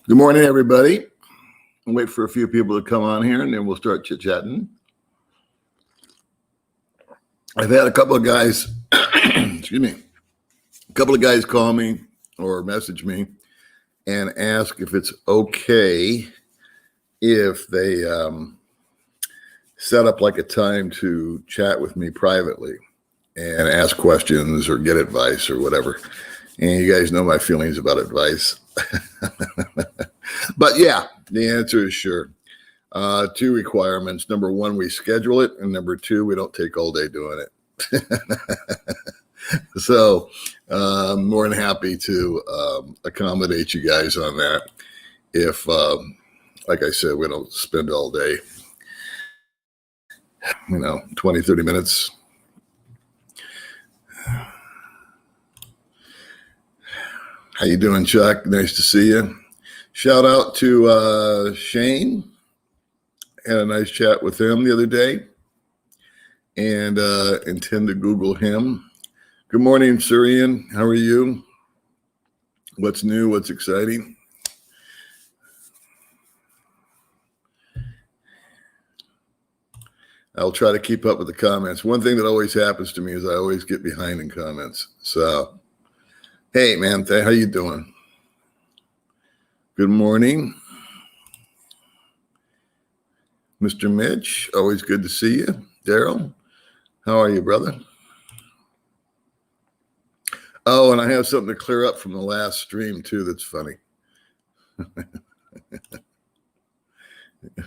Good morning, everybody. I'll wait for a few people to come on here, and then we'll start chit-chatting. I've had a couple of guys, excuse me, a couple of guys call me or message me and ask if it's okay if they set up like a time to chat with me privately and ask questions or get advice or whatever. And you guys know my feelings about advice. But yeah, the answer is sure. Two requirements. Number one, we schedule it. And number two, we don't take all day doing it. So I'm more than happy to accommodate you guys on that. If, like I said, we don't spend all day, 20, 30 minutes. How you doing, Chuck? Nice to see you. Shout out to Shane. Had a nice chat with him the other day and intend to Google him. Good morning, Surian. How are you? What's new? What's exciting? I'll try to keep up with the comments. One thing that always happens to me is I always get behind in comments. So, hey, man, how you doing? Good morning. Mr. Mitch, always good to see you. Daryl, how are you, brother? Oh, and I have something to clear up from the last stream, too, that's funny.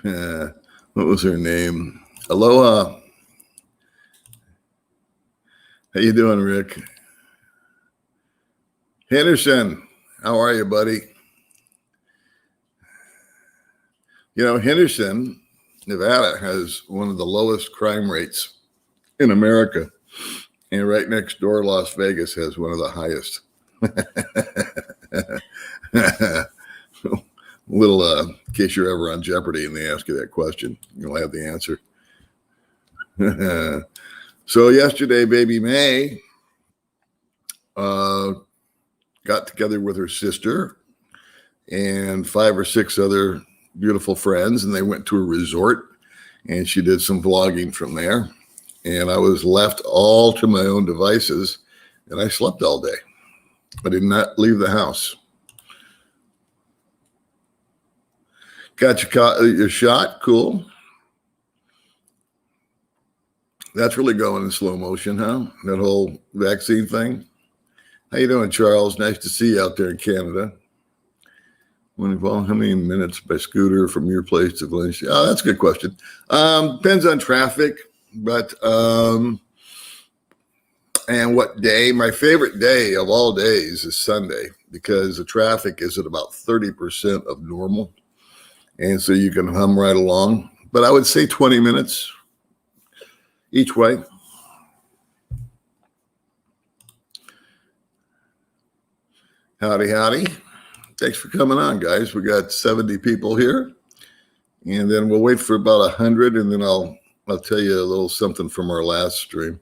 What was her name? Aloha. How you doing, Rick? Henderson, how are you, buddy? Henderson, Nevada has one of the lowest crime rates in America. And right next door, Las Vegas has one of the highest. In case you're ever on Jeopardy and they ask you that question, you'll have the answer. So yesterday, baby May got together with her sister and 5 or 6 other beautiful friends, and they went to a resort, and she did some vlogging from there. And I was left all to my own devices, and I slept all day. I did not leave the house. Got your shot? Cool. That's really going in slow motion, huh? That whole vaccine thing. How you doing, Charles? Nice to see you out there in Canada. How many minutes by scooter from your place to Valencia? Oh, that's a good question. Depends on traffic, but and what day. My favorite day of all days is Sunday because the traffic is at about 30% of normal. And so you can hum right along. But I would say 20 minutes each way. Howdy, howdy. Thanks for coming on, guys. We got 70 people here. And then we'll wait for about 100, and then I'll tell you a little something from our last stream.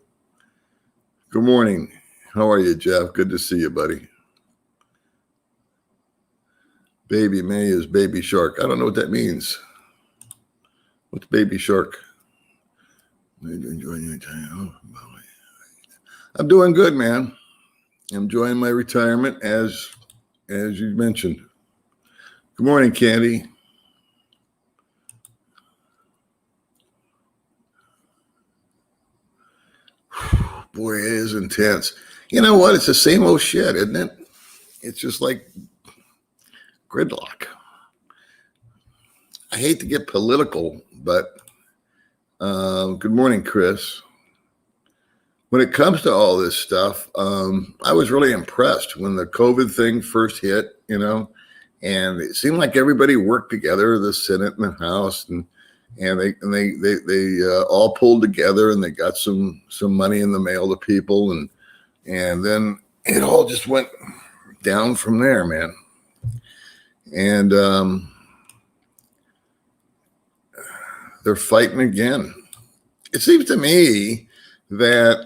Good morning. How are you, Jeff? Good to see you, buddy. Baby May is baby shark. I don't know what that means. What's baby shark? Enjoying your time. I'm doing good, man. I'm enjoying my retirement as you mentioned. Good morning, Candy. Boy, it is intense. You know what? It's the same old shit, isn't it? It's just like gridlock. I hate to get political, but good morning, Chris. When it comes to all this stuff, I was really impressed when the COVID thing first hit, and it seemed like everybody worked together, the Senate and the House, and they all pulled together, and they got some money in the mail to people, and then it all just went down from there, man. And they're fighting again. It seems to me that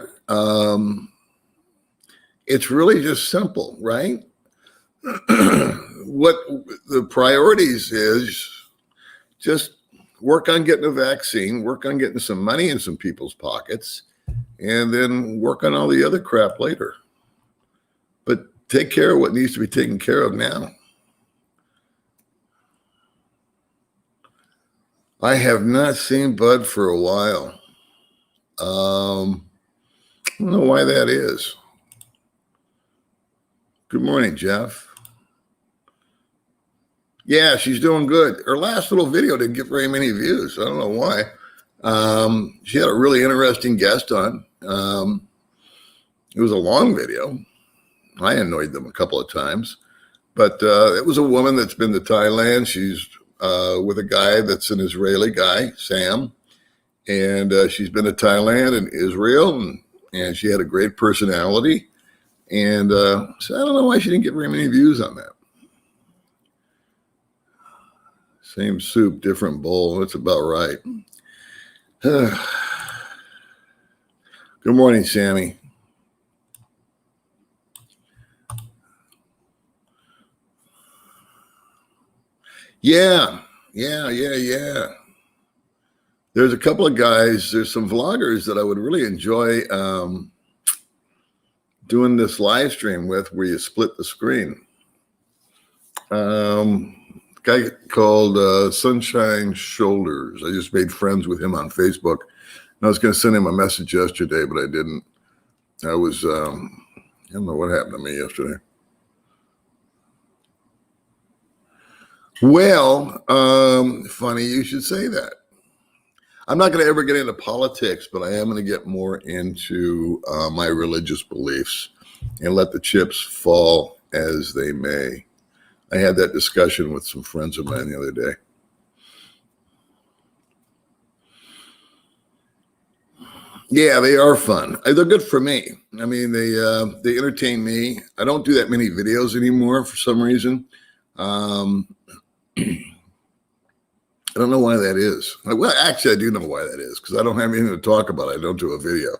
it's really just simple, right? what the priorities is just work on getting a vaccine, work on getting some money in some people's pockets, and then work on all the other crap later. But take care of what needs to be taken care of now. I have not seen Bud for a while. I don't know why that is. Good morning, Jeff. Yeah, she's doing good. Her last little video didn't get very many views. I don't know why. She had a really interesting guest on. It was a long video. I annoyed them a couple of times. But it was a woman that's been to Thailand. She's with a guy that's an Israeli guy, Sam. And she's been to Thailand and Israel. And she had a great personality. And so I don't know why she didn't get very many views on that. Same soup, different bowl. That's about right. Good morning, Sammy. Yeah. There's a couple of guys, there's some vloggers that I would really enjoy doing this live stream with where you split the screen. Guy called Sunshine Shoulders. I just made friends with him on Facebook. And I was going to send him a message yesterday, but I didn't. I was, I don't know what happened to me yesterday. Well, funny you should say that. I'm not going to ever get into politics, but I am going to get more into my religious beliefs and let the chips fall as they may. I had that discussion with some friends of mine the other day. Yeah, they are fun. They're good for me. I mean, they entertain me. I don't do that many videos anymore for some reason. I don't know why that is. Well, actually, I do know why that is because I don't have anything to talk about. I don't do a video.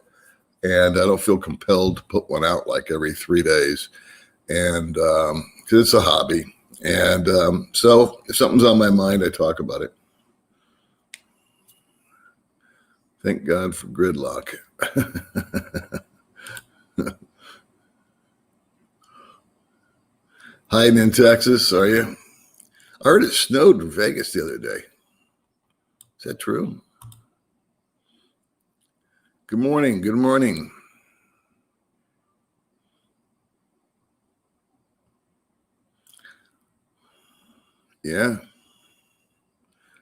And I don't feel compelled to put one out like every 3 days. And because it's a hobby. And so if something's on my mind, I talk about it. Thank God for gridlock. Hiding in Texas, are you? I heard it snowed in Vegas the other day. Is that true? Good morning. Good morning. Yeah.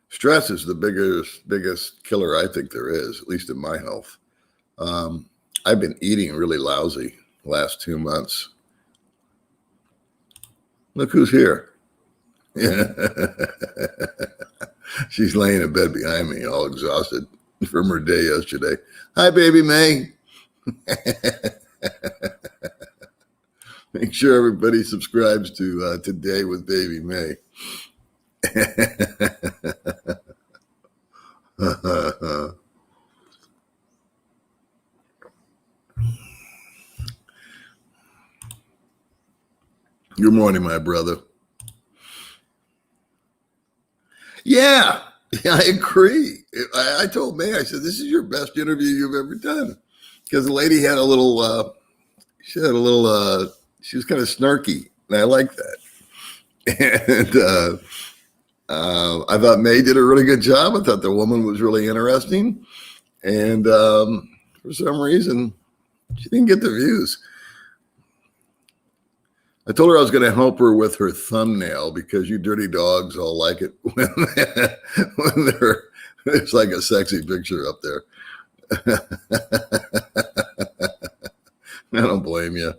Stress is the biggest killer I think there is, at least in my health. I've been eating really lousy the last 2 months. Look who's here. Yeah. She's laying in bed behind me, all exhausted from her day yesterday. Hi, baby May. Make sure everybody subscribes to Today with Baby May. Good morning, my brother. Yeah, I agree. I told May, I said, this is your best interview you've ever done. Because the lady had a little, she was kind of snarky. And I like that. And I thought May did a really good job. I thought the woman was really interesting. And for some reason, she didn't get the views. I told her I was going to help her with her thumbnail because you dirty dogs all like it when there's like a sexy picture up there. I don't blame you.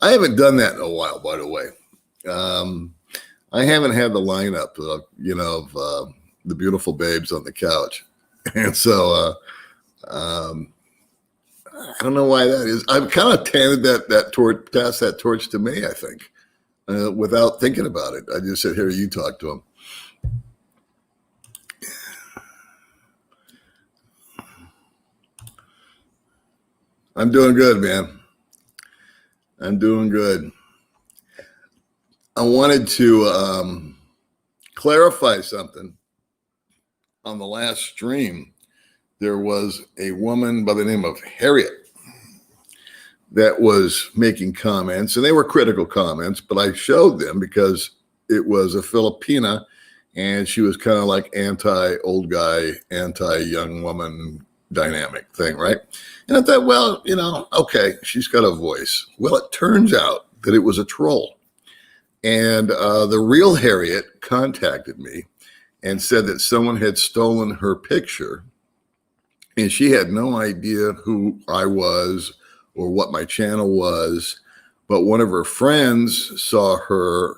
I haven't done that in a while, by the way. I haven't had the lineup of the beautiful babes on the couch. And so I don't know why that is. I've kind of handed that torch, passed that torch to May, I think, without thinking about it. I just said, here, you talk to him. I'm doing good, man. I'm doing good. I wanted to clarify something. On the last stream, there was a woman by the name of Harriet that was making comments, and they were critical comments, but I showed them because it was a Filipina, and she was kind of like anti-old guy, anti-young woman dynamic thing, right? And I thought, well, okay, she's got a voice. Well, it turns out that it was a troll. And the real Harriet contacted me and said that someone had stolen her picture, and she had no idea who I was or what my channel was, but one of her friends saw her,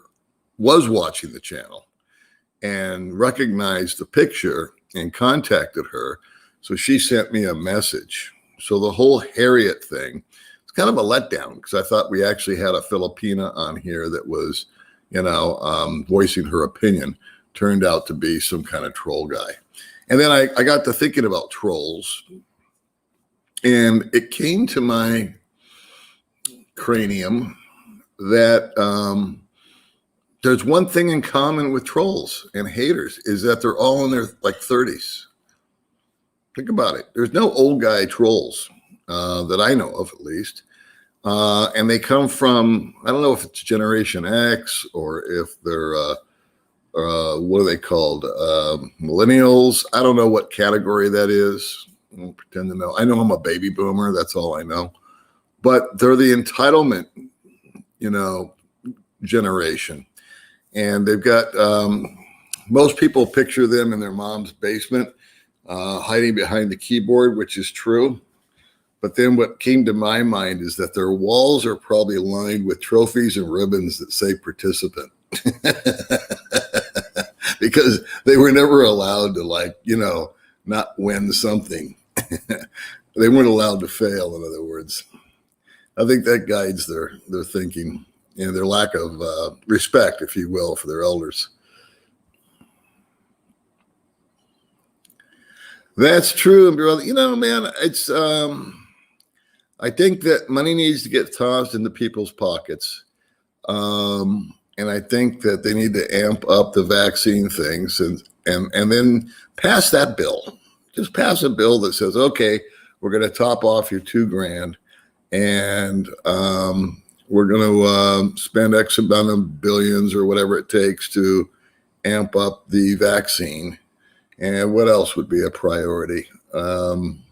was watching the channel, and recognized the picture and contacted her. So she sent me a message. So the whole Harriet thing, it's kind of a letdown because I thought we actually had a Filipina on here that was, voicing her opinion. Turned out to be some kind of troll guy. And then I got to thinking about trolls, and it came to my cranium that there's one thing in common with trolls and haters is that they're all in their 30s. Think about it. There's no old guy trolls that I know of, at least. And they come from, I don't know if it's Generation X or if they're, what are they called? Millennials. I don't know what category that is. I don't pretend to know. I know I'm a baby boomer. That's all I know. But they're the entitlement, generation. And they've got, most people picture them in their mom's basement, hiding behind the keyboard, which is true. But then what came to my mind is that their walls are probably lined with trophies and ribbons that say participant. Because they were never allowed to not win something. They weren't allowed to fail, in other words. I think that guides their thinking and their lack of respect, if you will, for their elders. That's true, brother. Man, it's I think that money needs to get tossed into people's pockets. And I think that they need to amp up the vaccine things and then pass that bill. Just pass a bill that says, okay, we're going to top off your $2,000 and we're going to spend X amount of billions or whatever it takes to amp up the vaccine. And what else would be a priority? I don't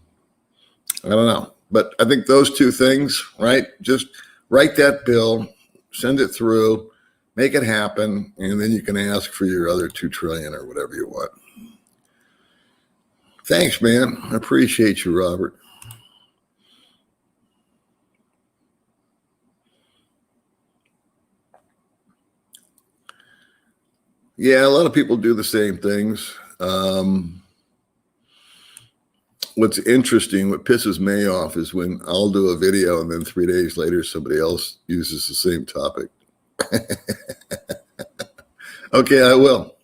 know. But I think those two things, right? Just write that bill, send it through, make it happen, and then you can ask for your other $2 trillion or whatever you want. Thanks, man. I appreciate you, Robert. Yeah, a lot of people do the same things. What's interesting, what pisses me off is when I'll do a video and then 3 days later, somebody else uses the same topic. Okay, I will.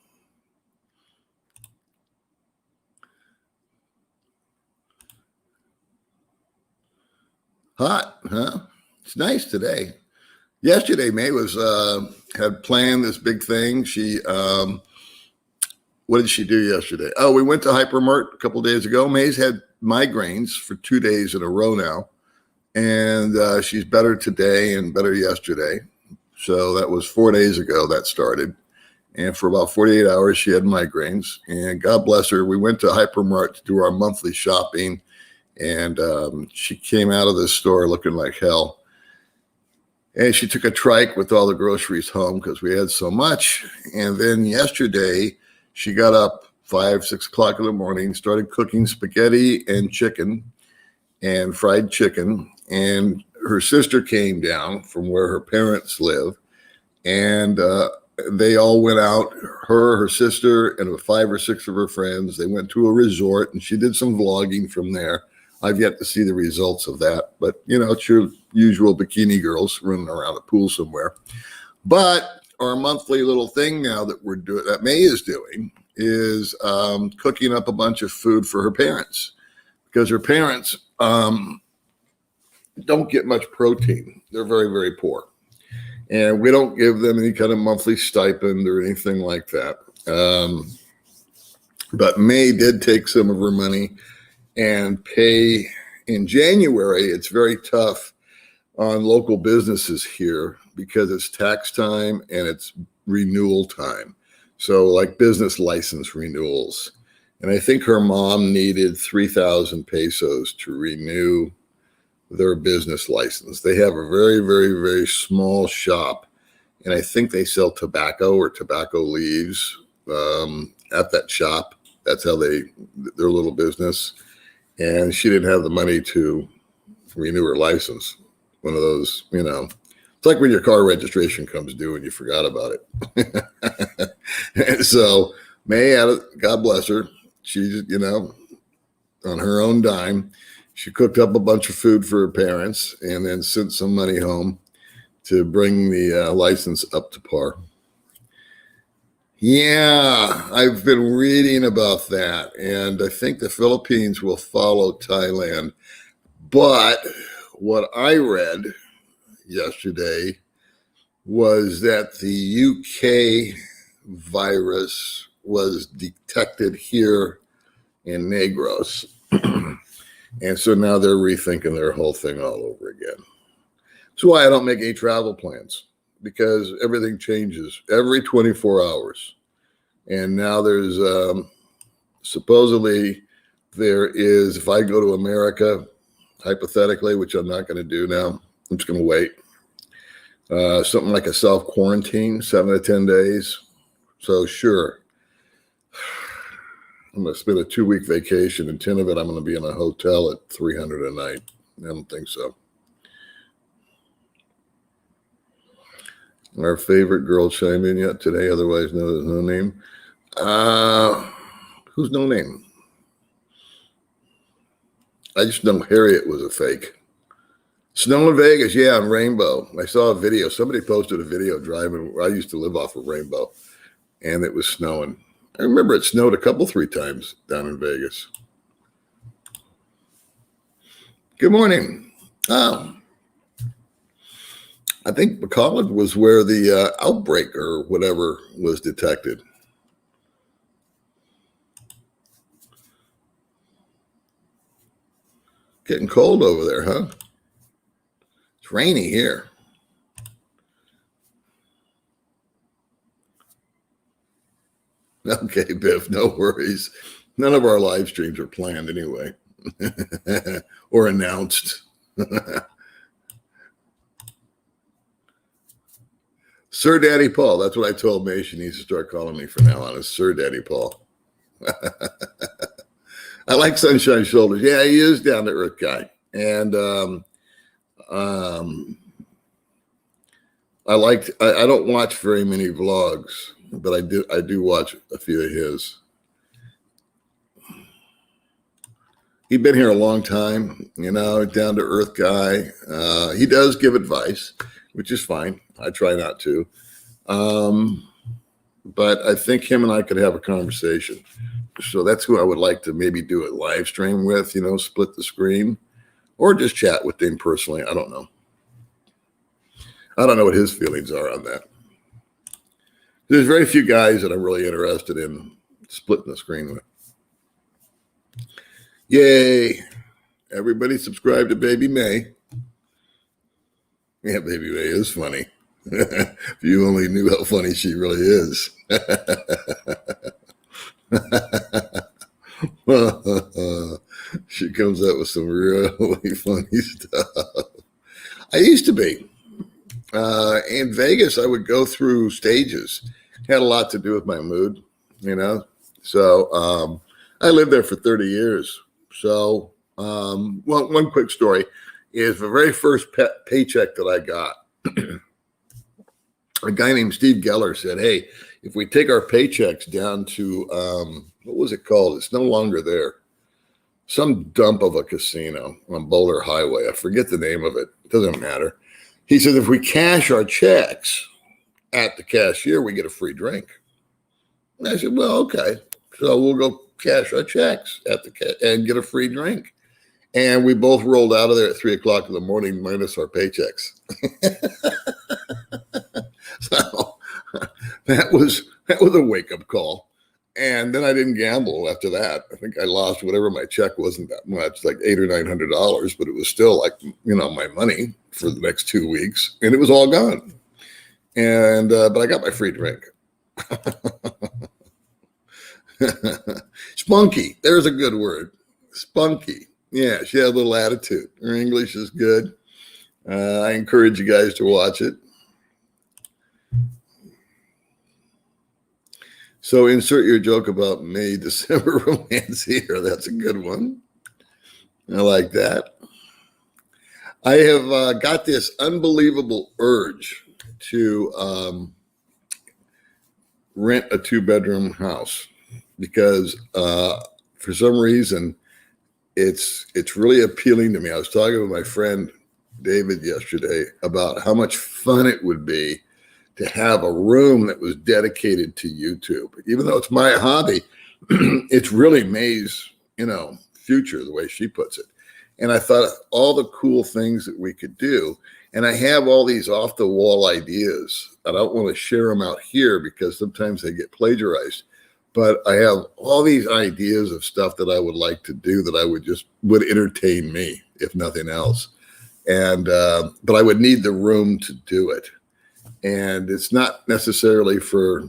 Hot, huh? It's nice today. Yesterday, May was had planned this big thing. She, what did she do yesterday? Oh, we went to Hypermart a couple of days ago. May's had migraines for 2 days in a row now, and she's better today and better yesterday. So that was 4 days ago that started. And for about 48 hours, she had migraines. And God bless her, we went to Hypermart to do our monthly shopping. And she came out of the store looking like hell. And she took a trike with all the groceries home because we had so much. And then yesterday, she got up 5, 6 o'clock in the morning, started cooking spaghetti and chicken and fried chicken. And her sister came down from where her parents live. And they all went out, her sister, and 5 or 6 of her friends. They went to a resort, and she did some vlogging from there. I've yet to see the results of that. But, it's your usual bikini girls running around a pool somewhere. But our monthly little thing now that we're doing, that May is doing, is cooking up a bunch of food for her parents. Because her parents don't get much protein. They're very, very poor. And we don't give them any kind of monthly stipend or anything like that. But May did take some of her money and pay in January. It's very tough on local businesses here because it's tax time and it's renewal time. So like business license renewals. And I think her mom needed 3,000 pesos to renew their business license. They have a very, very, very small shop. And I think they sell tobacco or tobacco leaves at that shop. That's how their little business. And she didn't have the money to renew her license. One of those, it's like when your car registration comes due and you forgot about it. And so May, God bless her, she, on her own dime, she cooked up a bunch of food for her parents and then sent some money home to bring the license up to par. Yeah, I've been reading about that, and I think the Philippines will follow Thailand. But what I read yesterday was that the UK virus was detected here in Negros. And so now they're rethinking their whole thing all over again. That's why I don't make any travel plans, because everything changes every 24 hours. And now there's supposedly there is, if I go to America, hypothetically, which I'm not going to do now, I'm just going to wait, something like a self-quarantine, 7 to 10 days. So sure, I'm going to spend a 2-week vacation, and 10 of it I'm going to be in a hotel at $300 a night. I don't think so. Our favorite girl chimed in yet today, otherwise known as No Name. Who's No Name? I just know Harriet was a fake. Snow in Vegas, yeah, on Rainbow. I saw a video. Somebody posted a video driving. I used to live off of Rainbow, and it was snowing. I remember it snowed a couple, 3 times down in Vegas. Good morning. I think McCollum was where the outbreak or whatever was detected. Getting cold over there, huh? It's rainy here. Okay, Biff, no worries. None of our live streams are planned anyway or announced. Sir Daddy Paul. That's what I told May. She needs to start calling me from now on as Sir Daddy Paul. I like Sunshine Shoulders. Yeah, he is down to earth guy. And I don't watch very many vlogs, but I do watch a few of his. He's been here a long time, down to earth guy. He does give advice, which is fine. I try not to. But I think him and I could have a conversation. So that's who I would like to maybe do a live stream with, split the screen, or just chat with him personally. I don't know. I don't know what his feelings are on that. There's very few guys that I'm really interested in splitting the screen with. Yay. Everybody subscribe to Baby May. Yeah, Baby May is funny. If you only knew how funny she really is. She comes up with some really funny stuff. I used to be. In Vegas, I would go through stages. Had a lot to do with my mood, So I lived there for 30 years. So one quick story is the very first paycheck that I got. A guy named Steve Geller said, hey, if we take our paychecks down to, what was it called? It's no longer there. Some dump of a casino on Boulder Highway. I forget the name of it. It doesn't matter. He said, if we cash our checks at the cashier, we get a free drink. And I said, well, okay. So we'll go cash our checks at and get a free drink. And we both rolled out of there at 3:00 in the morning minus our paychecks. that was a wake-up call. And then I didn't gamble after that. I think I lost whatever my check wasn't that much, like $800 or $900, but it was still like, my money for the next 2 weeks, and it was all gone. And but I got my free drink. Spunky. There's a good word. Spunky. Yeah, she had a little attitude. Her English is good. I encourage you guys to watch it. So insert your joke about May, December romance here. That's a good one. I like that. I have got this unbelievable urge to rent a 2-bedroom house because for some reason it's really appealing to me. I was talking with my friend David yesterday about how much fun it would be to have a room that was dedicated to YouTube. Even though it's my hobby, it's really May's, future, the way she puts it. And I thought of all the cool things that we could do. And I have all these off the wall ideas. I don't want to share them out here because sometimes they get plagiarized. But I have all these ideas of stuff that I would like to do that would entertain me, if nothing else. And but I would need the room to do it. And it's not necessarily for,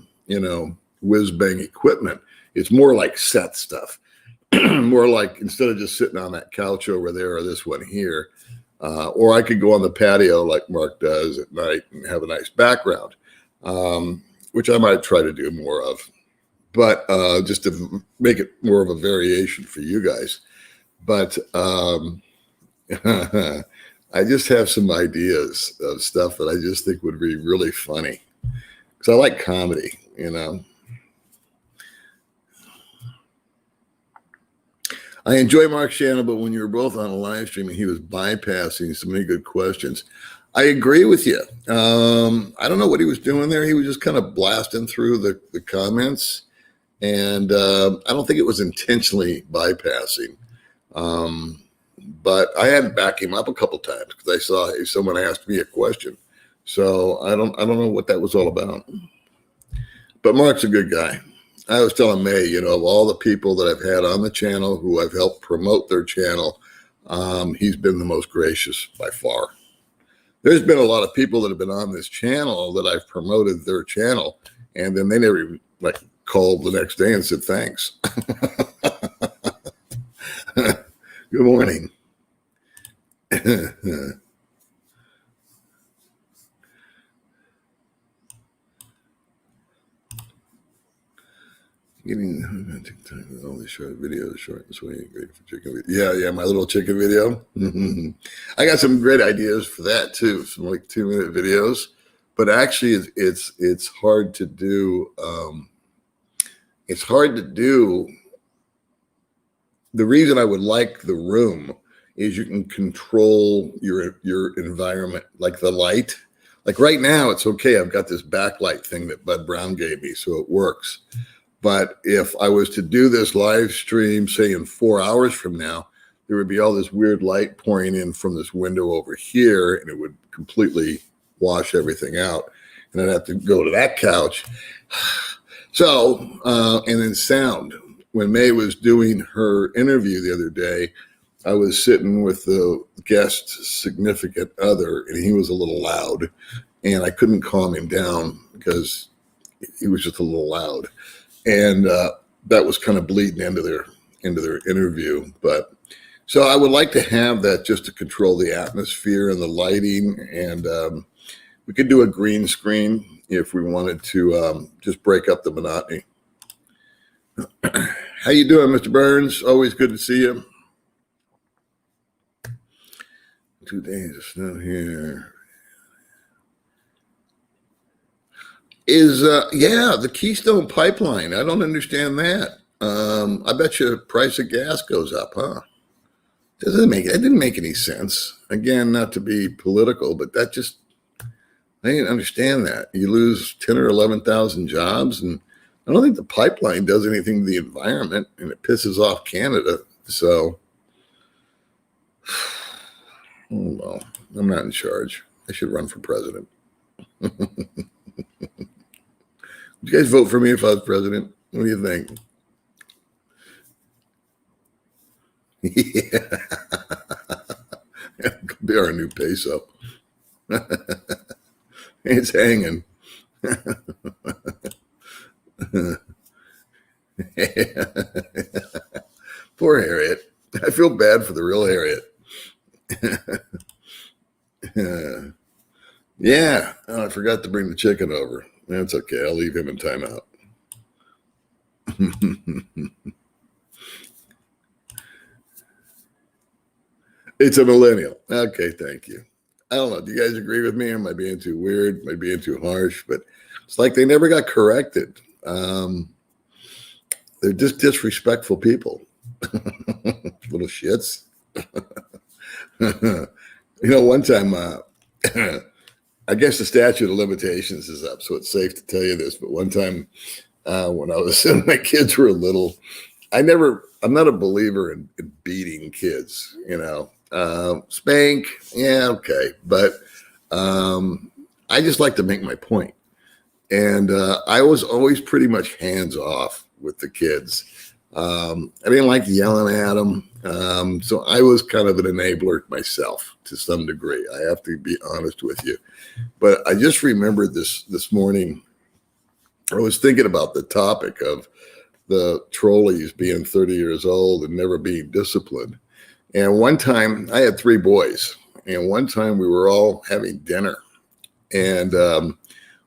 whiz-bang equipment. It's more like set stuff. More like instead of just sitting on that couch over there or this one here, or I could go on the patio like Mark does at night and have a nice background, which I might try to do more of. But just to make it more of a variation for you guys. But I just have some ideas of stuff that I just think would be really funny because I like comedy, I enjoy Mark's channel, but when you were both on a live stream and he was bypassing so many good questions, I agree with you. I don't know what he was doing there. He was just kind of blasting through the comments, and I don't think it was intentionally bypassing. But I had to back him up a couple times because I saw someone asked me a question. So I don't know what that was all about. But Mark's a good guy. I was telling May, of all the people that I've had on the channel who I've helped promote their channel, he's been the most gracious by far. There's been a lot of people that have been on this channel that I've promoted their channel, and then they never even called the next day and said thanks. Good morning. Getting TikTok with all these short videos, short and sweet, great for chicken video. Yeah, my little chicken video. I got some great ideas for that too, some 2-minute videos. But actually, it's hard to do. It's hard to do. The reason I would like the room is you can control your environment, like the light. Like right now, it's okay. I've got this backlight thing that Bud Brown gave me, so it works. But if I was to do this live stream, say in 4 hours from now, there would be all this weird light pouring in from this window over here, and it would completely wash everything out. And I'd have to go to that couch. So, and then sound. When May was doing her interview the other day, I was sitting with the guest's significant other, and he was a little loud, and I couldn't calm him down because he was just a little loud. And that was kind of bleeding into their interview. But so I would like to have that just to control the atmosphere and the lighting. And we could do a green screen if we wanted to just break up the monotony. How you doing, Mr. Burns? Always good to see you. 2 days of snow here. Is the Keystone Pipeline. I don't understand that. I bet you the price of gas goes up, huh? It didn't make any sense. Again, not to be political, but I didn't understand that. You lose 10 or 11,000 jobs, and I don't think the pipeline does anything to the environment, and it pisses off Canada. So, well, I'm not in charge. I should run for president. You guys vote for me if I was president? What do you think? Yeah. Could be our new peso. It's hanging. Poor Harriet. I feel bad for the real Harriet. Yeah. Oh, I forgot to bring the chicken over. That's okay. I'll leave him in timeout. It's a millennial. Okay, thank you. I don't know. Do you guys agree with me? Am I being too weird? Am I being too harsh? But it's like they never got corrected. They're just disrespectful people. Little shits. One time, I guess the statute of limitations is up, so it's safe to tell you this. But one time when my kids were little, I'm not a believer in beating kids, spank. Yeah. Okay. But I just like to make my point. And I was always pretty much hands off with the kids. I didn't like yelling at them. So I was kind of an enabler myself to some degree. I have to be honest with you. But I just remembered this morning, I was thinking about the topic of the trolleys being 30 years old and never being disciplined. And one time, I had 3 boys, and one time we were all having dinner. And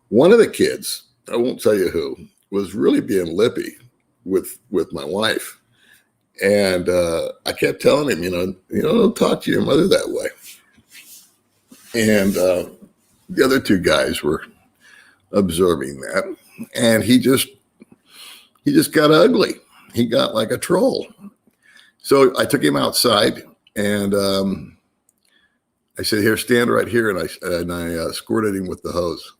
one of the kids, I won't tell you who, was really being lippy with my wife. And I kept telling him, don't talk to your mother that way. And the other 2 guys were observing that. And he just got ugly. He got like a troll. So I took him outside and I said, "Here, stand right here." And I squirted him with the hose.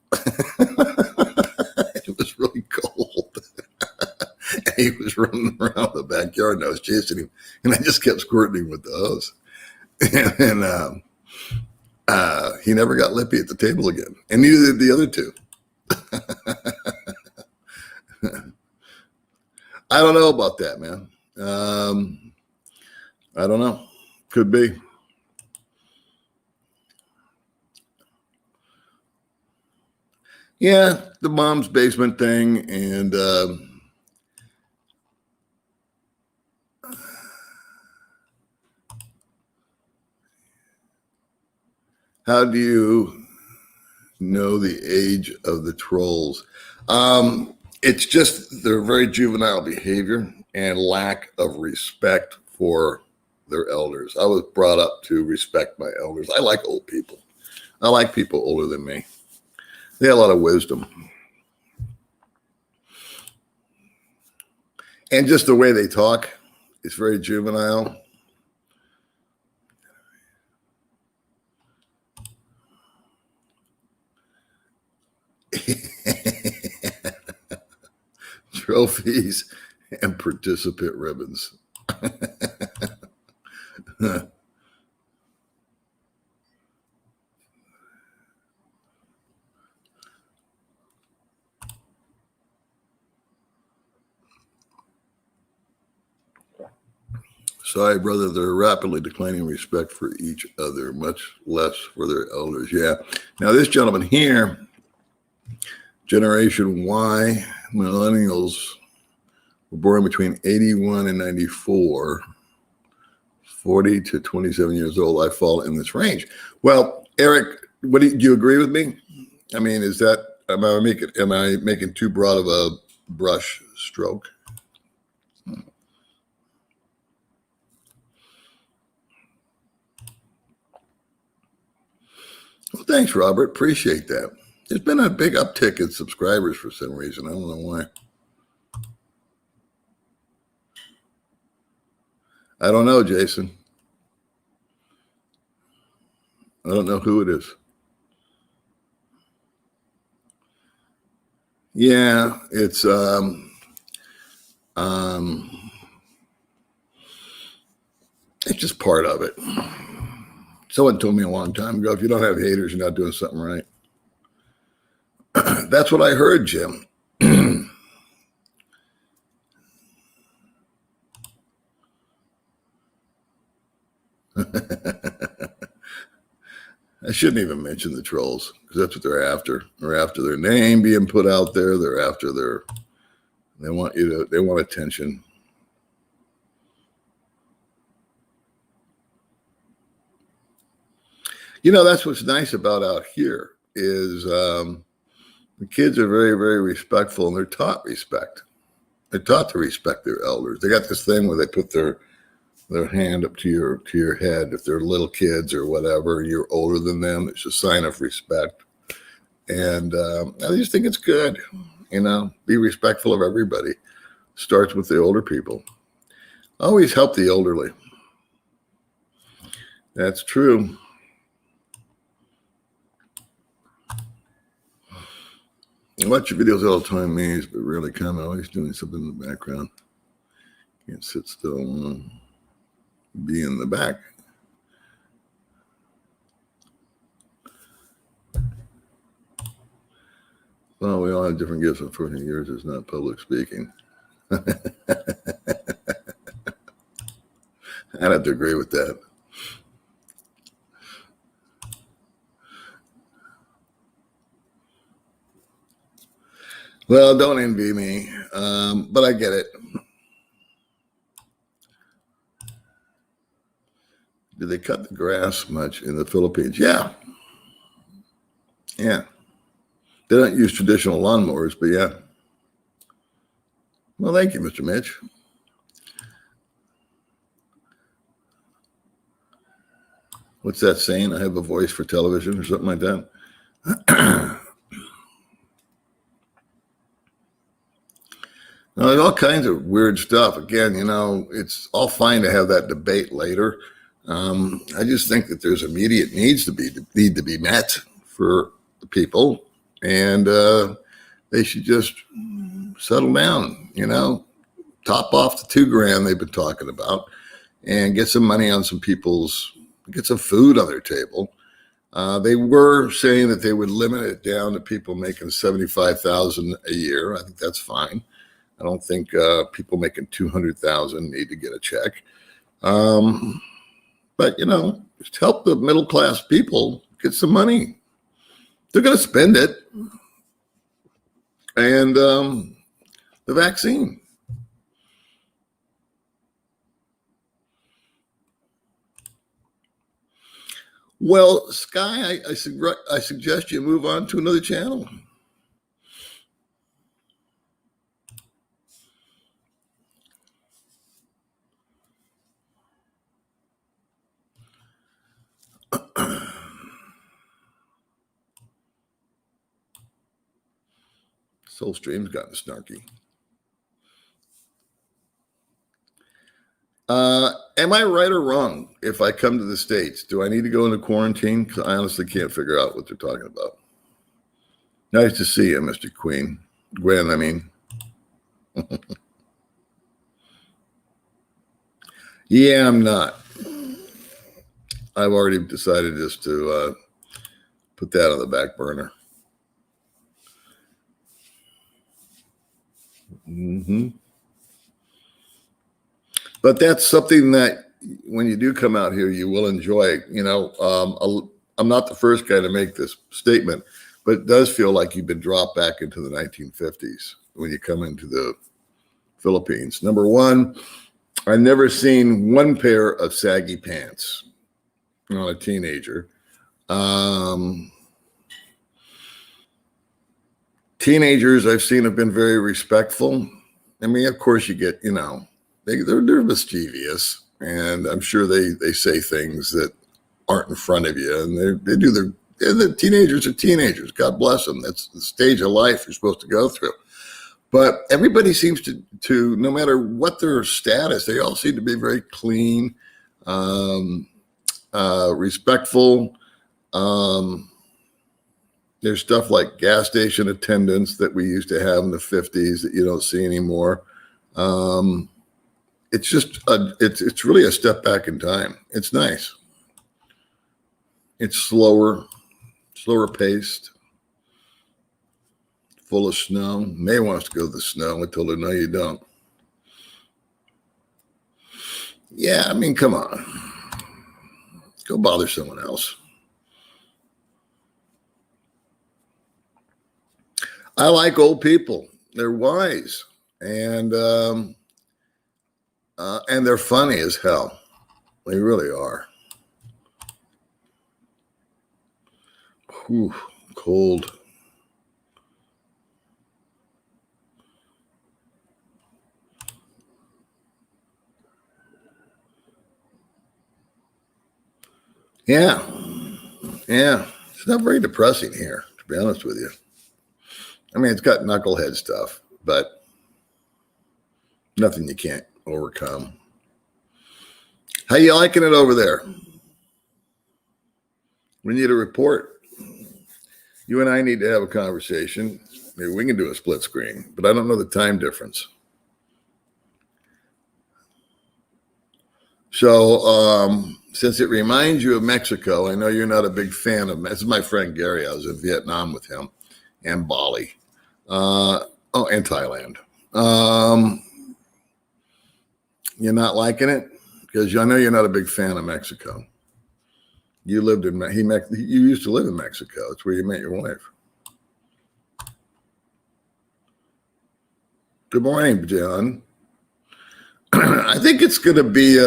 It was really cold. And he was running around the backyard and I was chasing him. And I just kept squirting him with the hose. And he never got lippy at the table again. And neither did the other 2. I don't know about that, man. I don't know. Could be. Yeah, the mom's basement thing. And how do you know the age of the trolls? It's just their very juvenile behavior and lack of respect for their elders. I was brought up to respect my elders. I like old people. I like people older than me. They have a lot of wisdom. And just the way they talk is very juvenile. Trophies and participant ribbons. Sorry, brother, they're rapidly declining respect for each other, much less for their elders. Yeah. Now, this gentleman here, Generation Y, millennials, were born between 81 and 94, 40 to 27 years old. I fall in this range. Well, Eric, do you agree with me? I mean, am I making too broad of a brush stroke? Well, thanks, Robert. Appreciate that. There's been a big uptick in subscribers for some reason. I don't know why. I don't know, Jason. I don't know who it is. Yeah, it's it's just part of it. Someone told me a long time ago, if you don't have haters, you're not doing something right. That's what I heard, Jim. shouldn't even mention the trolls because that's what they're after. They're after their name being put out there. They're after they want attention. That's what's nice about out here is the kids are very, very respectful, and they're taught respect. They're taught to respect their elders. They got this thing where they put their hand up to your head if they're little kids or whatever. You're older than them. It's a sign of respect, and I just think it's good. Be respectful of everybody. Starts with the older people. Always help the elderly. That's true. I watch your videos all the time, Maze, but really kind of always doing something in the background. Can't sit still and be in the back. Well, we all have different gifts. Unfortunately, yours is not public speaking. I'd have to agree with that. Well, don't envy me, but I get it. Do they cut the grass much in the Philippines? Yeah. Yeah. They don't use traditional lawnmowers, but yeah. Well, thank you, Mr. Mitch. What's that saying? I have a voice for television or something like that. Now, there's all kinds of weird stuff. Again, it's all fine to have that debate later. I just think that there's immediate need to be met for the people, and they should just settle down. Top off the $2,000 they've been talking about, and get some money on get some food on their table. They were saying that they would limit it down to people making $75,000 a year. I think that's fine. I don't think people making $200,000 need to get a check. But just help the middle class people get some money. They're going to spend it. And the vaccine. Well, Sky, I suggest you move on to another channel. Soul Stream's gotten snarky. Am I right or wrong? If I come to the States, do I need to go into quarantine? Because I honestly can't figure out what they're talking about. Nice to see you, Mr. Gwen, I mean. Yeah, I'm not. I've already decided just to put that on the back burner. Mm-hmm. But that's something that when you do come out here, you will enjoy. I'm not the first guy to make this statement, but it does feel like you've been dropped back into the 1950s when you come into the Philippines. Number one, I've never seen one pair of saggy pants on a teenager. Teenagers I've seen have been very respectful. I mean, of course, you get, they're mischievous, and I'm sure they say things that aren't in front of you, and the teenagers are teenagers. God bless them. That's the stage of life you're supposed to go through. But everybody seems to no matter what their status, they all seem to be very clean, respectful. There's stuff like gas station attendants that we used to have in the 50s that you don't see anymore. It's just it's really a step back in time. It's nice. It's slower paced, full of snow. May wants to go to the snow. I told her, no, you don't. Yeah, I mean, come on. Go bother someone else. I like old people. They're wise, and they're funny as hell. They really are. Whew, cold. Yeah, yeah. It's not very depressing here, to be honest with you. I mean, it's got knucklehead stuff, but nothing you can't overcome. How you liking it over there? We need a report. You and I need to have a conversation. Maybe we can do a split screen, but I don't know the time difference. So, since it reminds you of Mexico, I know you're not a big fan of. This is my friend Gary. I was in Vietnam with him, and Bali, and Thailand. You're not liking it because I know you're not a big fan of Mexico. You lived in you used to live in Mexico. It's where you met your wife. Good morning, John. I think it's going to be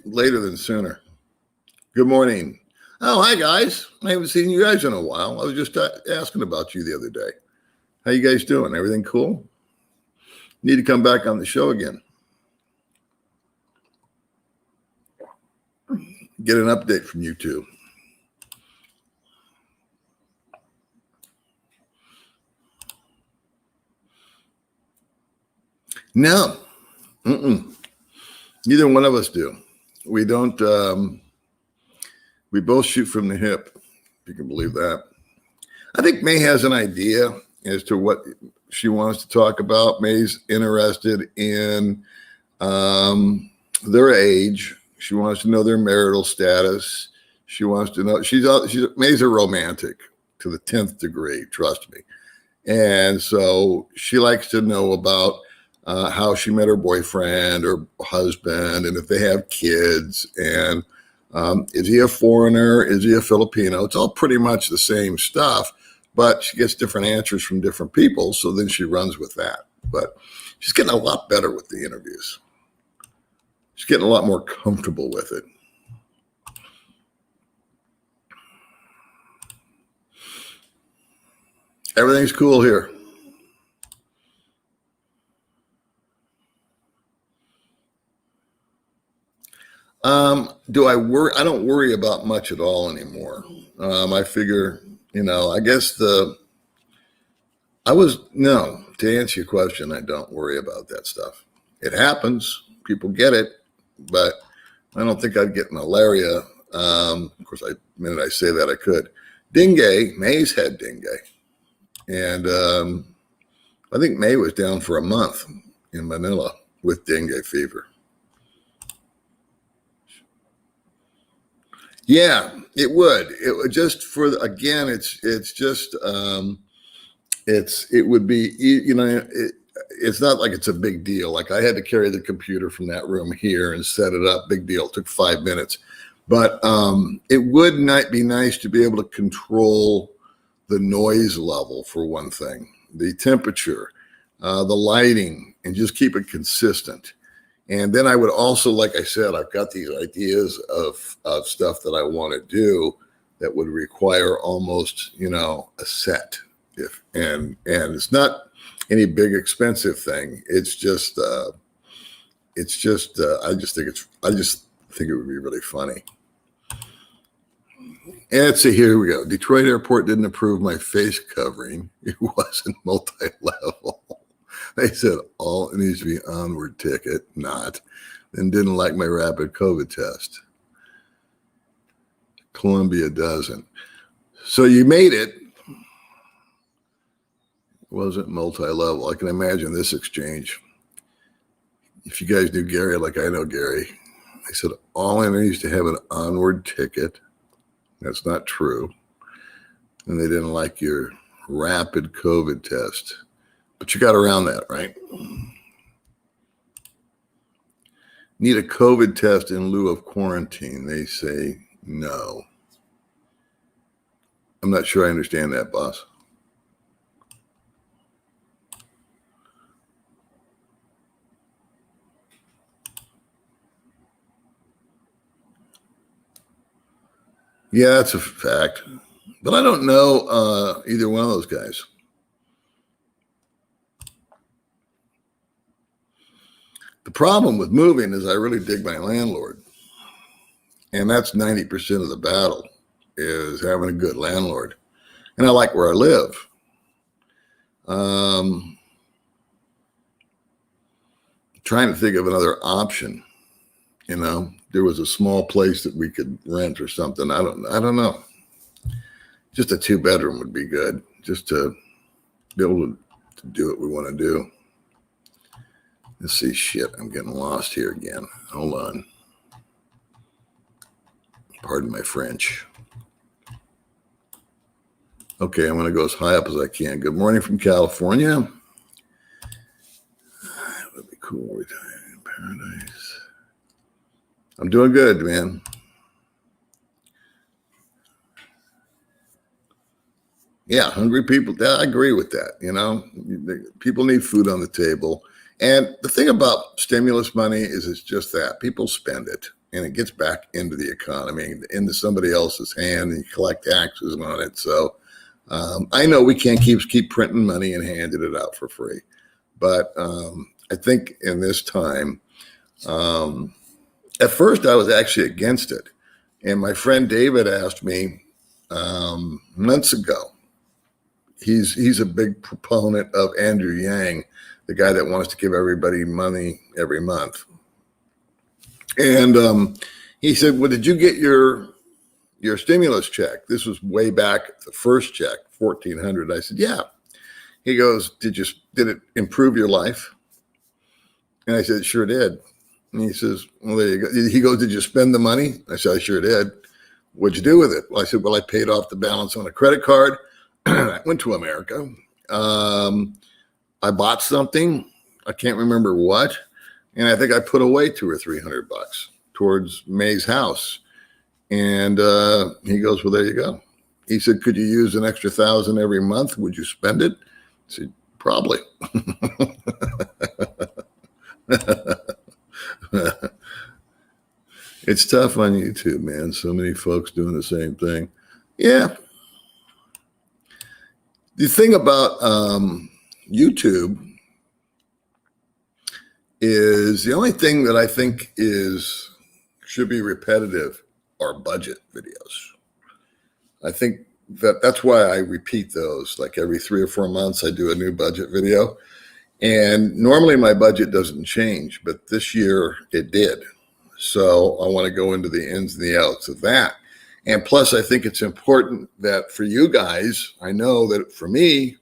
later than sooner. Good morning. Oh, hi guys. I haven't seen you guys in a while. I was just asking about you the other day. How you guys doing? Everything cool? Need to come back on the show again. Get an update from you two. No. Neither one of us do. We don't. We both shoot from the hip, if you can believe that. I think May has an idea as to what she wants to talk about. May's interested in their age. She wants to know their marital status. She wants to know, May's a romantic to the 10th degree, trust me. And so she likes to know about how she met her boyfriend or husband, and if they have kids, and is he a foreigner? Is he a Filipino? It's all pretty much the same stuff, but she gets different answers from different people. So then she runs with that. But she's getting a lot better with the interviews. She's getting a lot more comfortable with it. Everything's cool here. Do I worry? I don't worry about much at all anymore. I figure, I guess to answer your question, I don't worry about that stuff. It happens. People get it, but I don't think I'd get malaria. Of course, the minute I say that, I could. Dengue, May's had dengue. And I think May was down for a month in Manila with dengue fever. Yeah, it would. It would just it would be, it's not like it's a big deal. Like I had to carry the computer from that room here and set it up. Big deal. It took 5 minutes. But it would not be nice to be able to control the noise level, for one thing, the temperature, the lighting, and just keep it consistent. And then I would also, like I said, I've got these ideas of stuff that I want to do that would require almost, a set. And it's not any big expensive thing. It's just I just think it would be really funny. And let's see, here we go. Detroit Airport didn't approve my face covering. It wasn't multi-level. They said all it needs to be onward ticket, not, and didn't like my rapid COVID test. Columbia doesn't. So you made it. It wasn't multi-level. I can imagine this exchange. If you guys knew Gary like I know Gary, they said all I need is to have an onward ticket. That's not true. And they didn't like your rapid COVID test. But you got around that, right? Need a COVID test in lieu of quarantine. They say no. I'm not sure I understand that, boss. Yeah, that's a fact. But I don't know either one of those guys. The problem with moving is I really dig my landlord. And that's 90% of the battle is having a good landlord. And I like where I live. Trying to think of another option. You know, there was a small place that we could rent or something. I don't know. Just a 2-bedroom would be good, just to be able to do what we want to do. Let's see. Shit, I'm getting lost here again. Hold on. Pardon my French. Okay, I'm going to go as high up as I can. Good morning from California. That would be cool. Retiring in paradise. I'm doing good, man. Yeah, hungry people. I agree with that. You know, people need food on the table. And the thing about stimulus money is it's just that people spend it and it gets back into the economy, into somebody else's hand, and you collect taxes on it. So I know we can't keep printing money and handing it out for free. But I think in this time, at first I was actually against it. And my friend David asked me months ago. He's a big proponent of Andrew Yang, the guy that wants to give everybody money every month. And he said, well, did you get your stimulus check? This was way back, the first check, $1,400. I said, yeah. He goes, did it improve your life? And I said, it sure did. And he says, well, there you go. He goes, did you spend the money? I said, I sure did. What'd you do with it? Well, I said, well, I paid off the balance on a credit card. I went to America. I bought something. I can't remember what. And I think I put away $200 or $300 towards May's house. And he goes, well, there you go. He said, could you use an extra $1,000 every month? Would you spend it? I said, probably. It's tough on YouTube, man. So many folks doing the same thing. Yeah. The thing about YouTube is the only thing that I think should be repetitive are budget videos. I think that's why I repeat those. Like every 3 or 4 months, I do a new budget video. And normally my budget doesn't change, but this year it did. So I want to go into the ins and the outs of that. And plus, I think it's important that for you guys, I know that for me,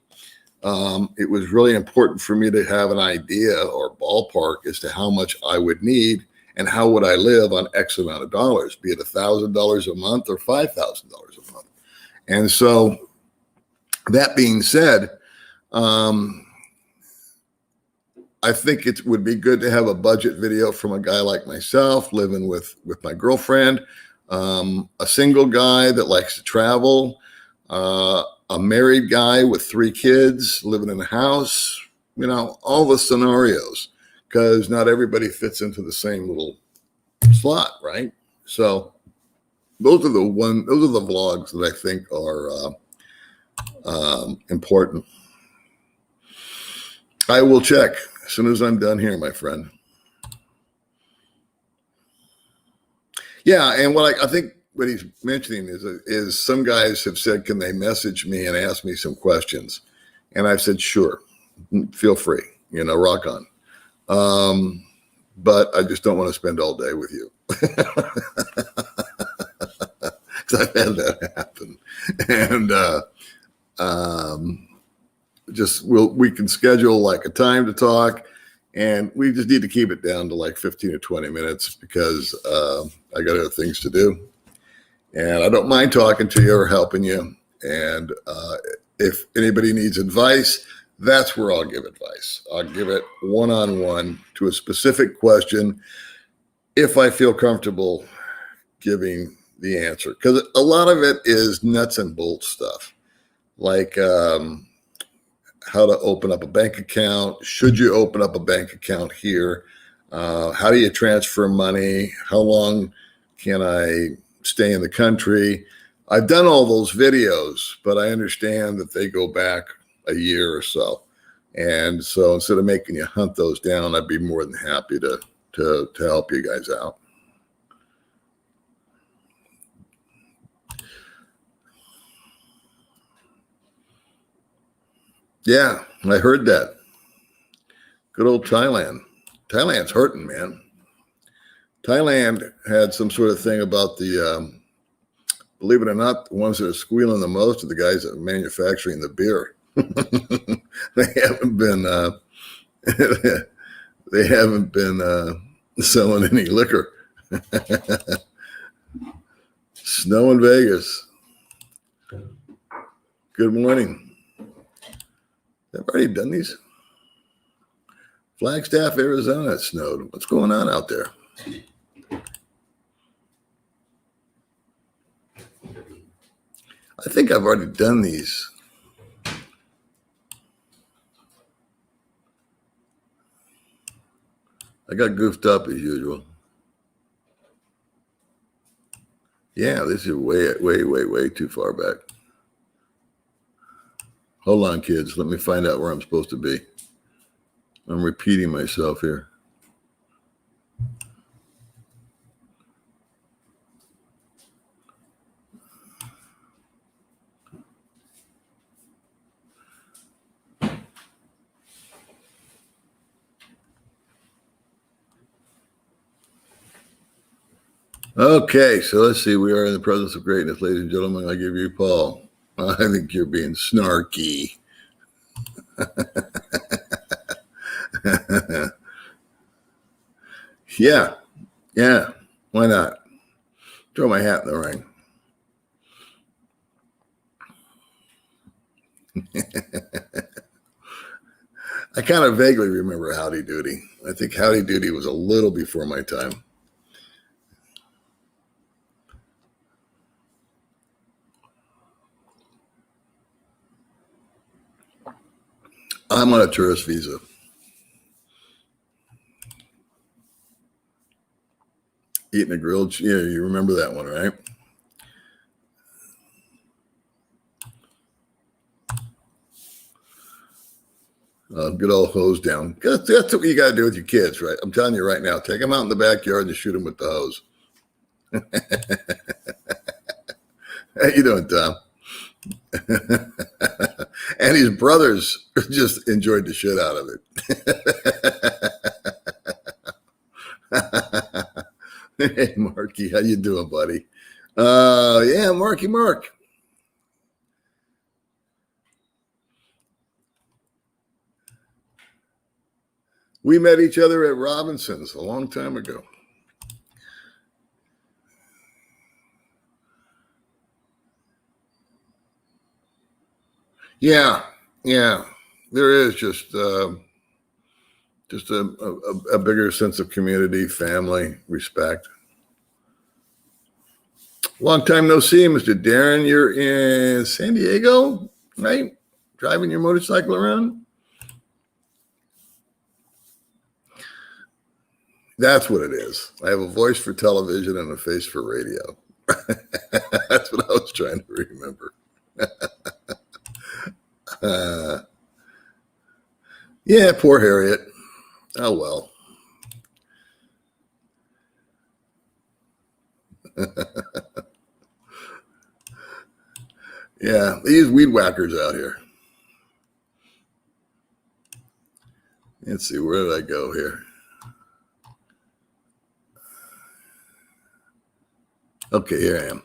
it was really important for me to have an idea or ballpark as to how much I would need and how would I live on X amount of dollars, be it $1,000 a month or $5,000 a month. And so that being said, I think it would be good to have a budget video from a guy like myself living with my girlfriend, a single guy that likes to travel, a married guy with 3 kids living in a house, you know, all the scenarios, because not everybody fits into the same little slot, right? So those are the vlogs that I think are important. I will check as soon as I'm done here, my friend. Yeah, and I think what he's mentioning is some guys have said, can they message me and ask me some questions? And I've said, sure, feel free, you know, rock on. But I just don't want to spend all day with you. Because I've had that happen. And we can schedule like a time to talk, and we just need to keep it down to like 15 or 20 minutes because I got other things to do. And I don't mind talking to you or helping you. And if anybody needs advice, that's where I'll give advice. I'll give it one-on-one to a specific question if I feel comfortable giving the answer. Because a lot of it is nuts and bolts stuff, like how to open up a bank account. Should you open up a bank account here? How do you transfer money? How long can I stay in the country? I've done all those videos, but I understand that they go back a year or so. And so instead of making you hunt those down, I'd be more than happy to help you guys out. Yeah, I heard that. Good old Thailand. Thailand's hurting, man. Thailand had some sort of thing about the, believe it or not, the ones that are squealing the most are the guys that are manufacturing the beer. They haven't been, they haven't been selling any liquor. Snow in Vegas. Good morning. I've already done these. Flagstaff, Arizona, it snowed. What's going on out there? I think I've already done these. I got goofed up as usual. Yeah, this is way too far back. Hold on, kids. Let me find out where I'm supposed to be. I'm repeating myself here. Okay, so let's see. We are in the presence of greatness, ladies and gentlemen. I give you Paul. I think you're being snarky. Yeah. Why not? Throw my hat in the ring. I kind of vaguely remember Howdy Doody. I think Howdy Doody was a little before my time. I'm on a tourist visa. Eating a grilled cheese. Yeah, you remember that one, right? Good old hose down. That's what you got to do with your kids, right? I'm telling you right now. Take them out in the backyard and shoot them with the hose. How you doing, Tom? And his brothers just enjoyed the shit out of it. Hey, Marky, how you doing, buddy? Yeah, Marky Mark. We met each other at Robinson's a long time ago. Yeah. There is just a bigger sense of community, family, respect. Long time no see, Mr. Darren. You're in San Diego, right? Driving your motorcycle around? That's what it is. I have a voice for television and a face for radio. That's what I was trying to remember. Yeah, poor Harriet. Oh, well. Yeah, they use weed whackers out here. Let's see, where did I go here? Okay, here I am.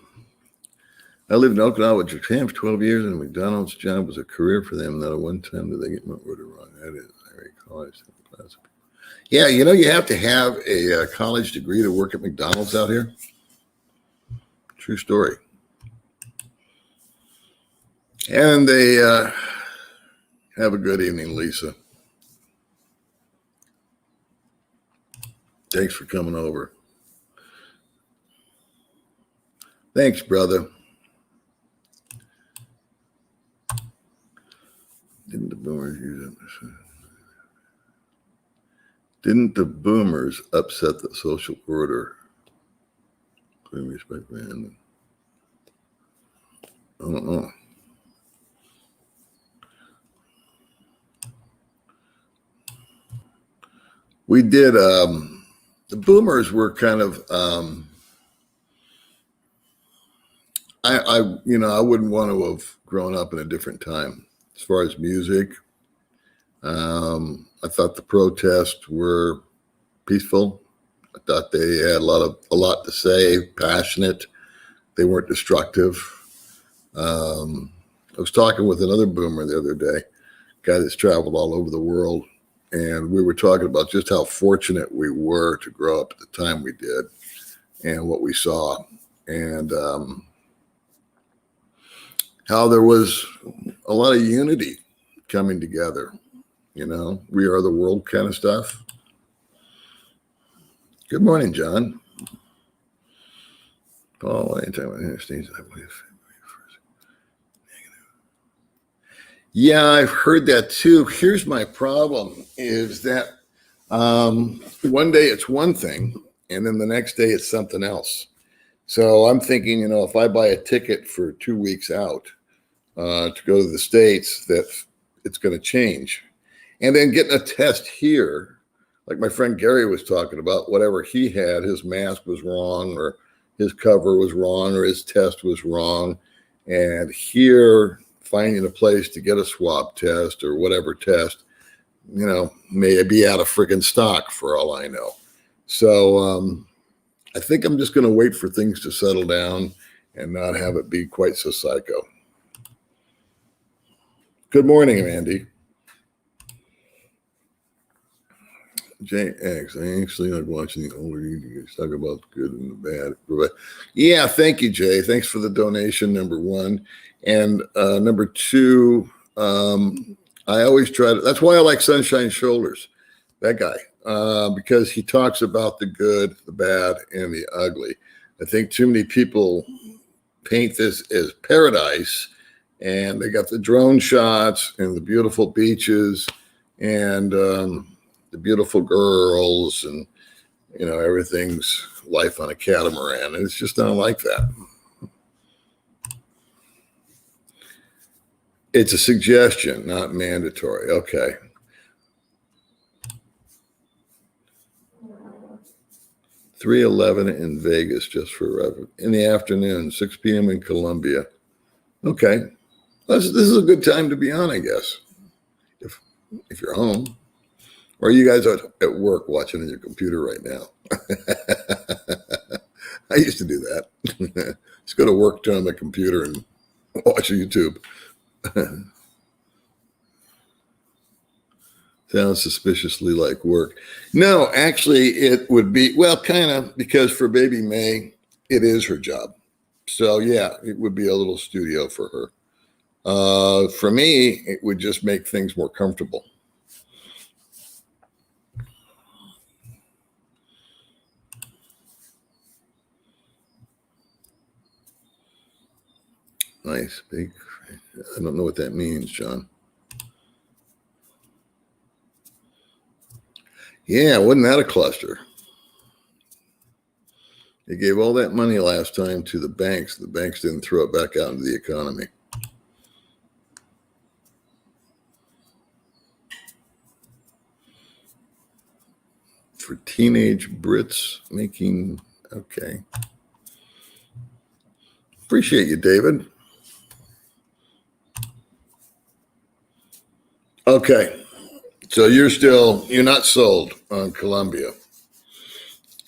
I lived in Okinawa with Japan for 12 years, and McDonald's job was a career for them. Not at one time did they get my order wrong. That is, I recall. Yeah, you have to have a college degree to work at McDonald's out here. True story. And they have a good evening, Lisa. Thanks for coming over. Thanks, brother. Didn't the boomers upset the social order? Respect, man. I don't know. We did, the boomers were kind of, I wouldn't want to have grown up in a different time as far as music. I thought the protests were peaceful. I thought they had a lot to say, passionate. They weren't destructive. I was talking with another boomer the other day, guy that's traveled all over the world, and we were talking about just how fortunate we were to grow up at the time we did and what we saw, and how there was a lot of unity coming together, we are the world kind of stuff. Good morning, John. Paul, anytime I understand, I believe. Yeah, I've heard that too. Here's my problem is that one day it's one thing and then the next day it's something else. So I'm thinking, if I buy a ticket for 2 weeks out to go to the States, that it's going to change. And then getting a test here, like my friend Gary was talking about, whatever he had, his mask was wrong or his cover was wrong or his test was wrong. And here, finding a place to get a swab test or whatever test, may be out of friggin' stock for all I know. So I think I'm just going to wait for things to settle down and not have it be quite so psycho. Good morning, Andy. JX, I actually like watching the older YouTubers talk about the good and the bad. Yeah, thank you, Jay. Thanks for the donation, number one. And number two, I always try to, that's why I like Sunshine Shoulders, that guy, because he talks about the good, the bad, and the ugly. I think too many people paint this as paradise, and they got the drone shots and the beautiful beaches and the beautiful girls and, everything's life on a catamaran. And it's just not like that. It's a suggestion, not mandatory. Okay. $3.11 in Vegas, just for reference. In the afternoon, 6 p.m. in Columbia. Okay. This is a good time to be on, I guess, if you're home. Or you guys are at work watching on your computer right now. I used to do that. Just go to work, turn on my computer, and watch YouTube. Sounds suspiciously like work. No, actually, it would be, well, kind of, because for baby May, it is her job. So, yeah, it would be a little studio for her. For me, it would just make things more comfortable. Nice. Big. I don't know what that means, John. Yeah, wasn't that a cluster? They gave all that money last time to the banks. The banks didn't throw it back out into the economy. For teenage Brits making, okay. Appreciate you, David. Okay. So you're not sold on Colombia,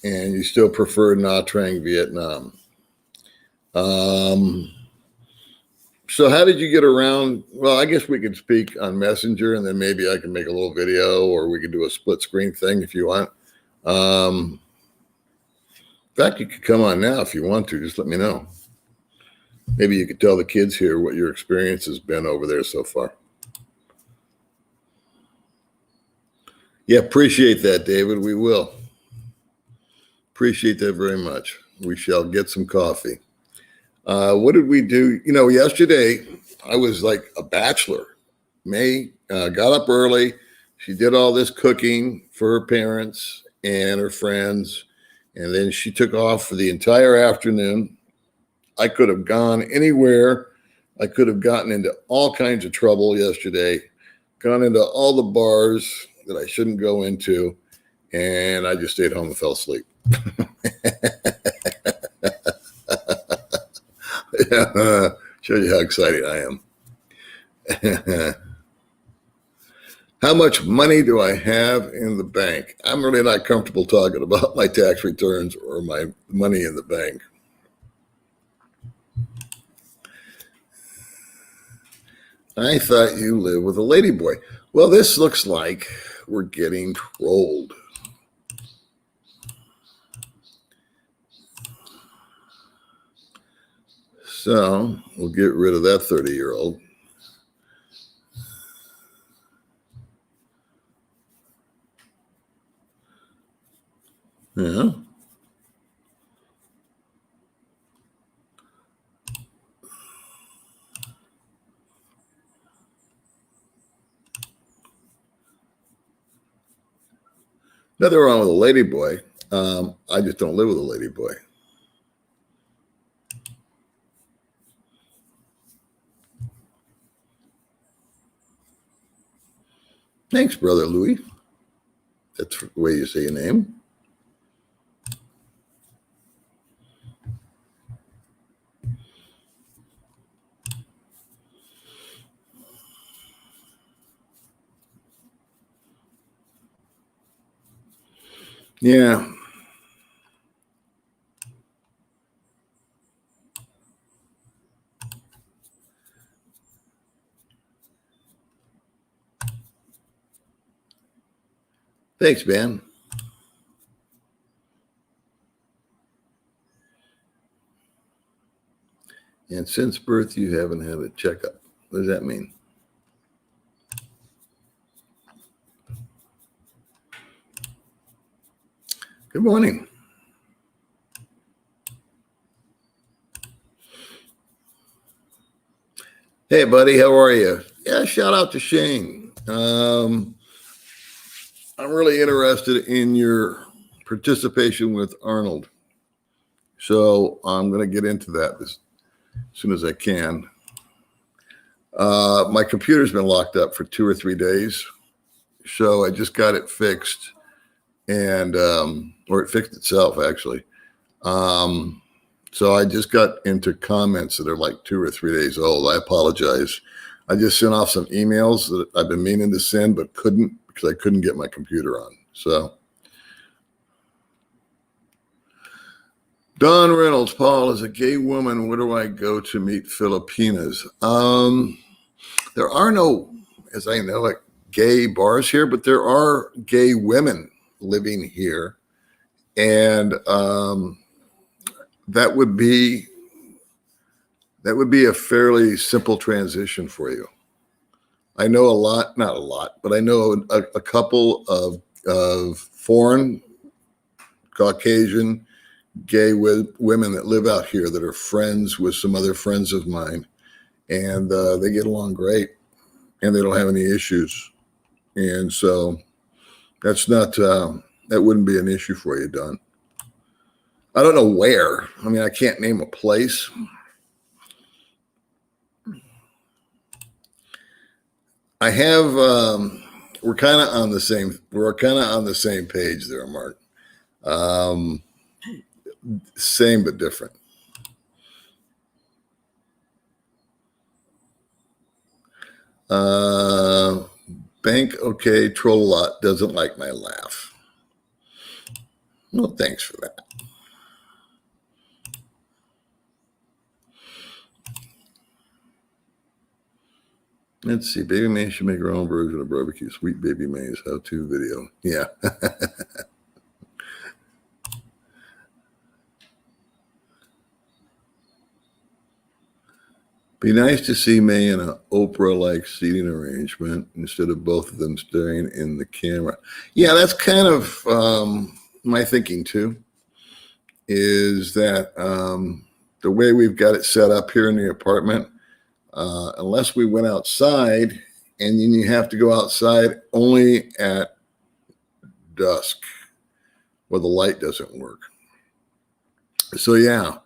and you still prefer Nha Trang, Vietnam. So how did you get around? Well, I guess we could speak on Messenger, and then maybe I can make a little video, or we could do a split screen thing if you want. In fact, you could come on now if you want to. Just let me know. Maybe you could tell the kids here what your experience has been over there so far. Yeah, appreciate that, David. We will. Appreciate that very much. We shall get some coffee. What did we do? Yesterday I was like a bachelor. May got up early. She did all this cooking for her parents and her friends. And then she took off for the entire afternoon. I could have gone anywhere I could have gotten into all kinds of trouble yesterday, gone into all the bars that I shouldn't go into, and I just stayed home and fell asleep. Shows you how excited I am. How much money do I have in the bank? I'm really not comfortable talking about my tax returns or my money in the bank. I thought you lived with a ladyboy. Well, this looks like we're getting trolled. So we'll get rid of that 30-year-old. Yeah. Nothing wrong with a ladyboy. I just don't live with a ladyboy. Thanks, Brother Louis. That's the way you say your name. Yeah. Thanks, man. And since birth, you haven't had a checkup. What does that mean? Good morning. Hey, buddy, how are you? Yeah, shout out to Shane. I'm really interested in your participation with Arnold. So I'm going to get into that as soon as I can. My computer's been locked up for 2 or 3 days. So I just got it fixed and, or it fixed itself actually. So I just got into comments that are like 2 or 3 days old. I apologize. I just sent off some emails that I've been meaning to send, but couldn't because I couldn't get my computer on. So Don Reynolds, Paul, as a gay woman, where do I go to meet Filipinas? There are no, as I know it, gay bars here, but there are gay women living here. And that would be a fairly simple transition for you. I know not a lot, but I know a couple of foreign Caucasian gay women that live out here that are friends with some other friends of mine, and they get along great, and they don't have any issues, and so that's not that wouldn't be an issue for you, Don. I don't know where. I mean, I can't name a place. I have. We're kind of on the same page there, Mark. Same but different. Bank okay, troll a lot, doesn't like my laugh. Well, thanks for that. Let's see. Baby May should make her own version of barbecue. Sweet Baby May's how-to video. Yeah. Be nice to see May in an Oprah-like seating arrangement instead of both of them staring in the camera. Yeah, that's kind of my thinking too, is that the way we've got it set up here in the apartment, unless we went outside, and then you have to go outside only at dusk where the light doesn't work. So yeah,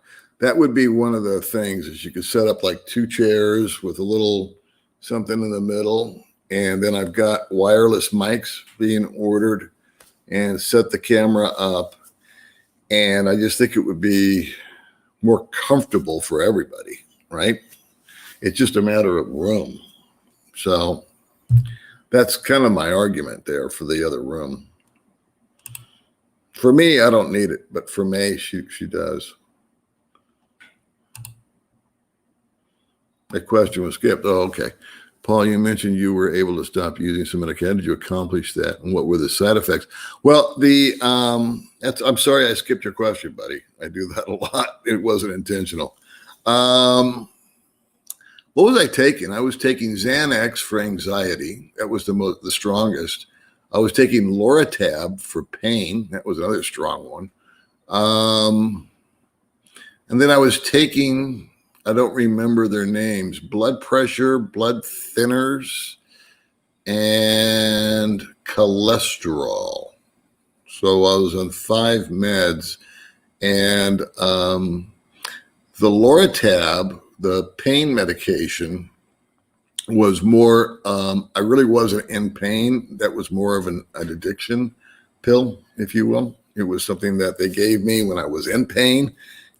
That would be one of the things, is you could set up like 2 chairs with a little something in the middle. And then I've got wireless mics being ordered and set the camera up. And I just think it would be more comfortable for everybody, right? It's just a matter of room. So that's kind of my argument there for the other room. For me, I don't need it, but for May, she does. The question was skipped. Oh, okay. Paul, you mentioned you were able to stop using some medication. Did you accomplish that? And what were the side effects? Well, I'm sorry I skipped your question, buddy. I do that a lot. It wasn't intentional. What was I taking? I was taking Xanax for anxiety. That was the strongest. I was taking Loratab for pain. That was another strong one. And then I was taking, I don't remember their names, blood pressure, blood thinners, and cholesterol. So I was on 5 meds. And the Loratab, the pain medication, was more, I really wasn't in pain. That was more of an addiction pill, if you will. It was something that they gave me when I was in pain.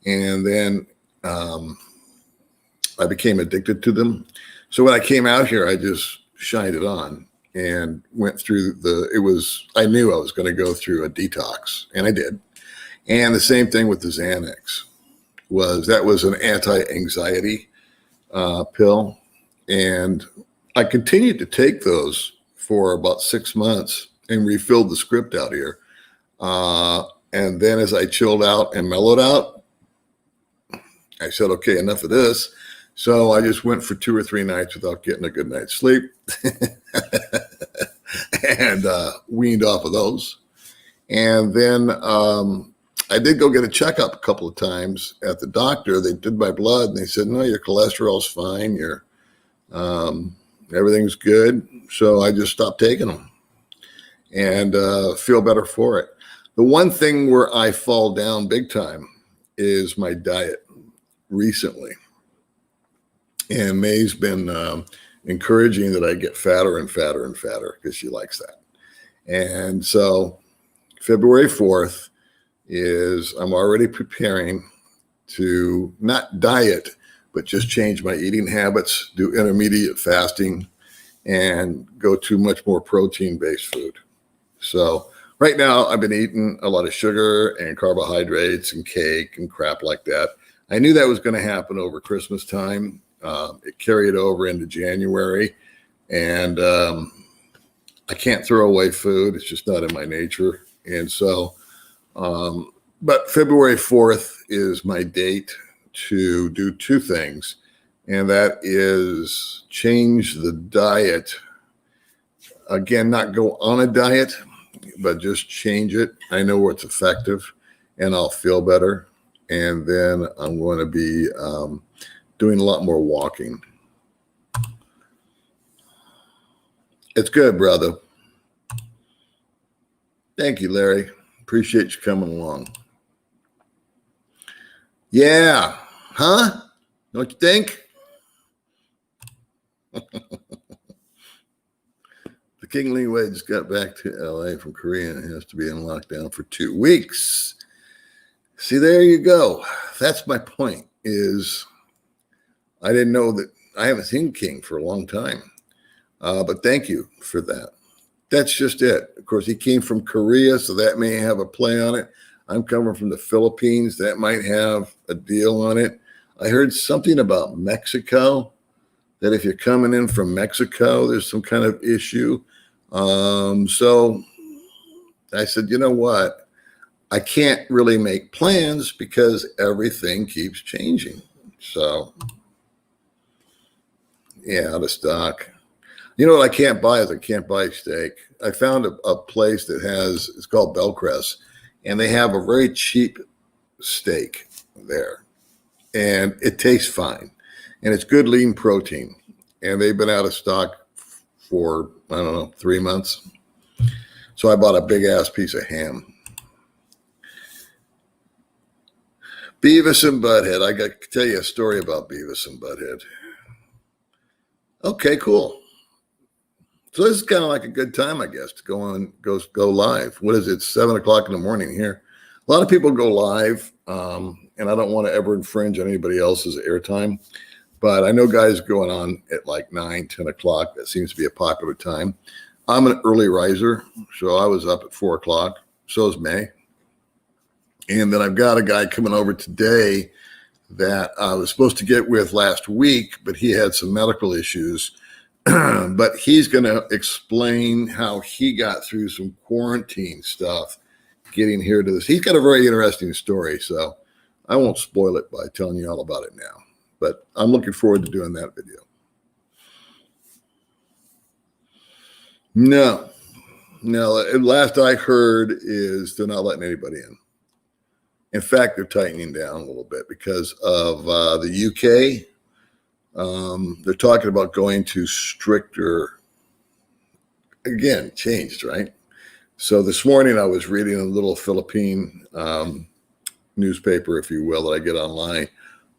And then I became addicted to them. So when I came out here, I just shined it on and went through I knew I was going to go through a detox, and I did. And the same thing with the Xanax. That was an anti-anxiety pill. And I continued to take those for about 6 months and refilled the script out here. And then as I chilled out and mellowed out, I said, okay, enough of this. So I just went for 2 or 3 nights without getting a good night's sleep and weaned off of those. And then I did go get a checkup a couple of times at the doctor. They did my blood and they said, no, your cholesterol's fine. Everything's good. So I just stopped taking them and feel better for it. The one thing where I fall down big time is my diet recently. And May's been encouraging that I get fatter and fatter and fatter because she likes that. And so February 4th I'm already preparing to not diet, but just change my eating habits, do intermediate fasting, and go to much more protein-based food. So right now I've been eating a lot of sugar and carbohydrates and cake and crap like that. I knew that was going to happen over Christmas time. It carried over into January, and I can't throw away food. It's just not in my nature. And so, but February 4th is my date to do 2 things, and that is change the diet. Again, not go on a diet, but just change it. I know where it's effective, and I'll feel better. And then I'm going to be doing a lot more walking. It's good, brother. Thank you, Larry. Appreciate you coming along. Yeah. Huh? Don't you think? The King Lee Wade just got back to LA from Korea and has to be in lockdown for 2 weeks. See, there you go. That's my point, is I didn't know that. I haven't seen King for a long time. But thank you for that. That's just it. Of course, he came from Korea, so that may have a play on it. I'm coming from the Philippines. That might have a deal on it. I heard something about Mexico, that if you're coming in from Mexico, there's some kind of issue. So I said, you know what? I can't really make plans because everything keeps changing. So, yeah, out of stock. You know what I can't buy is I can't buy steak. I found a place that it's called Bellcrest, and they have a very cheap steak there, and it tastes fine, and it's good lean protein, and they've been out of stock for, I don't know, 3 months. So I bought a big ass piece of ham. Beavis and Butthead. I got to tell you a story about Beavis and Butthead. Okay, cool. So this is kind of like a good time, I guess, to go live. What is it? 7 o'clock in the morning here. A lot of people go live, and I don't want to ever infringe on anybody else's airtime, but I know guys going on at like 9, 10 o'clock. That seems to be a popular time. I'm an early riser, so I was up at 4 o'clock. So is May. And then I've got a guy coming over today that I was supposed to get with last week, but he had some medical issues. But he's going to explain how he got through some quarantine stuff getting here to this. He's got a very interesting story, so I won't spoil it by telling you all about it now. But I'm looking forward to doing that video. No, last I heard is they're not letting anybody in. In fact, they're tightening down a little bit because of the UK. They're talking about going to stricter, again, changed, right? So this morning I was reading a little Philippine newspaper, if you will, that I get online,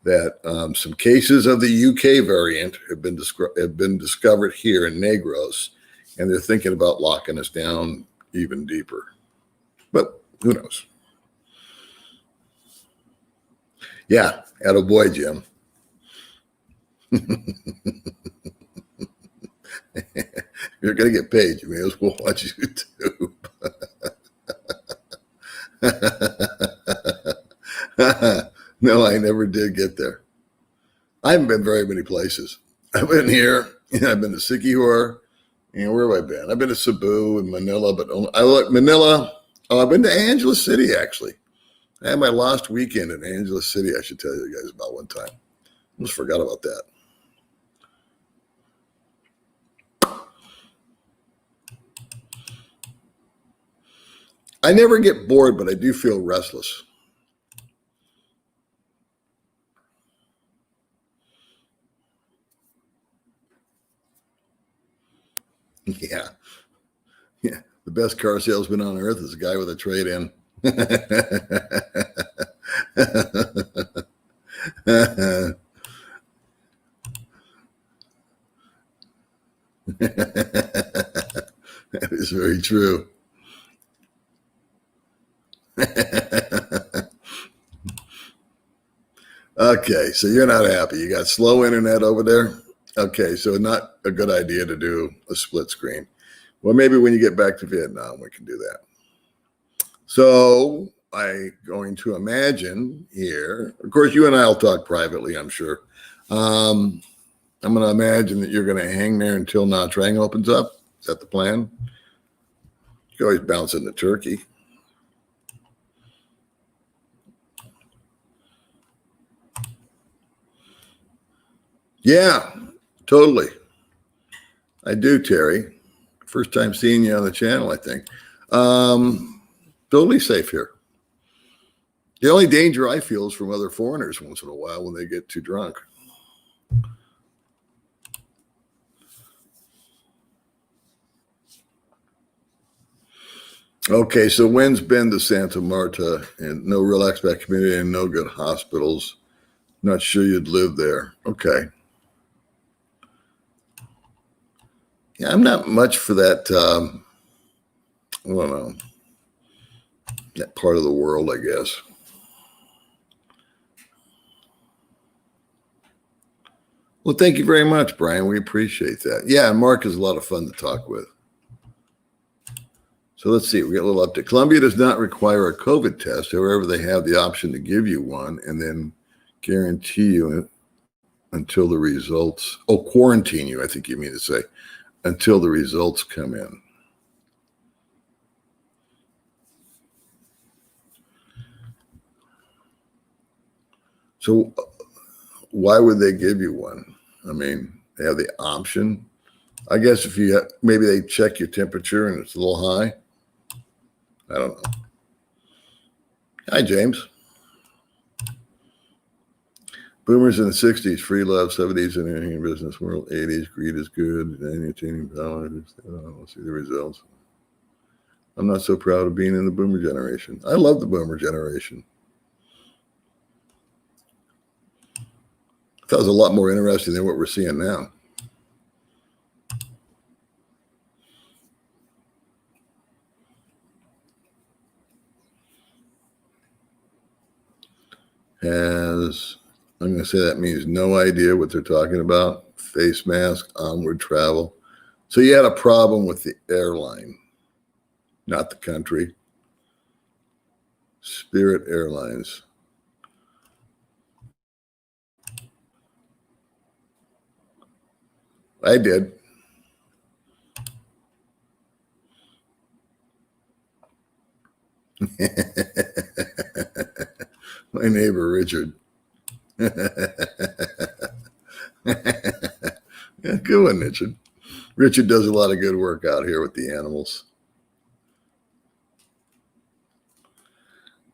that some cases of the UK variant have been discovered here in Negros, and they're thinking about locking us down even deeper. But who knows? Yeah, attaboy, Jim. You're going to get paid. You may as well watch YouTube. No, I never did get there. I haven't been very many places. I've been here. I've been to Siquijor. Where have I been? I've been to Cebu and Manila, but Manila. Oh, I've been to Angeles City, actually. I had my last weekend in Angeles City. I should tell you guys about one time. Almost forgot about that. I never get bored, but I do feel restless. Yeah. The best car salesman on earth is a guy with a trade-in. That is very true. Okay, so you're not happy. You got slow internet over there? Okay, so not a good idea to do a split screen. Well, maybe when you get back to Vietnam, we can do that. So I'm going to imagine here, of course, you and I will talk privately, I'm sure. I'm going to imagine that you're going to hang there until Nha Trang opens up. Is that the plan? You can always bounce into Turkey. Yeah, totally. I do, Terry. First time seeing you on the channel, I think. Totally safe here. The only danger I feel is from other foreigners once in a while when they get too drunk. Okay, so when's been to Santa Marta and no real expat community and no good hospitals? Not sure you'd live there. Okay. Yeah, I'm not much for that, I don't know, that part of the world, I guess. Well, thank you very much, Brian. We appreciate that. Yeah, Mark is a lot of fun to talk with. So let's see. We got a little update. Colombia does not require a COVID test. However, they have the option to give you one and then guarantee you until the results. Oh, quarantine you, I think you mean to say, until the results come in. So why would they give you one? I mean, they have the option. I guess if you maybe they check your temperature and it's a little high. I don't know. Hi, James. Boomers in the 60s, free love, 70s, and anything in business world, 80s, greed is good, entertaining power. Let's see the results. I'm not so proud of being in the boomer generation. I love the boomer generation. I thought it was a lot more interesting than what we're seeing now. Has, I'm going to say that means no idea what they're talking about. Face mask, onward travel. So you had a problem with the airline, not the country. Spirit Airlines. I did. My neighbor, Richard. Yeah, good one, Richard. Richard does a lot of good work out here with the animals.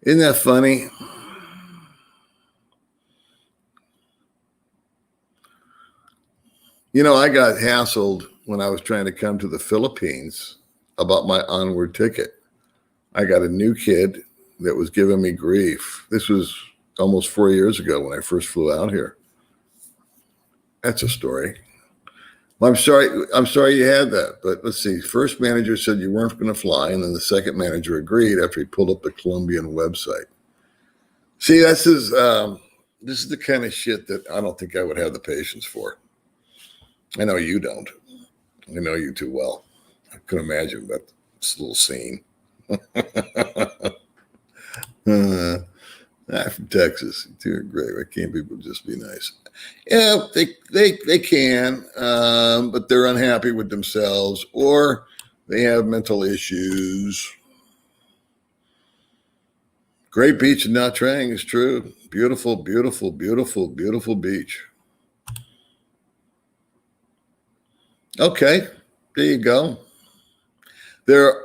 Isn't that funny? You know, I got hassled when I was trying to come to the Philippines about my onward ticket. I got a new kid that was giving me grief. This was almost 4 years ago when I first flew out here. That's a story. Well, I'm sorry you had that. But let's see. First manager said you weren't going to fly, and then the second manager agreed after he pulled up the Colombian website. See, this is the kind of shit that I don't think I would have the patience for. I know you don't. I know you too well. I can imagine that this little scene. I'm from Texas. You're great. Why can't people just be nice? Yeah, they can, but they're unhappy with themselves or they have mental issues. Great beach in Nha Trang is true. Beautiful, beautiful, beautiful, beautiful beach. Okay, there you go. There's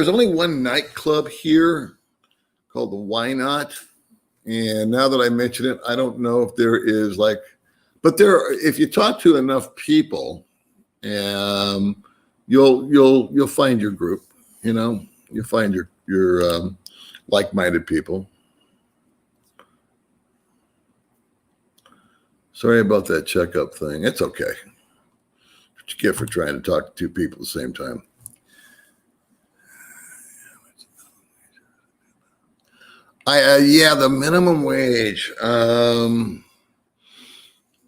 only one nightclub here called the Why Not. And now that I mention it, I don't know if there is but if you talk to enough people, you'll find your group, you'll find your like-minded people. Sorry about that checkup thing. It's okay. What you get for trying to talk to two people at the same time. The minimum wage.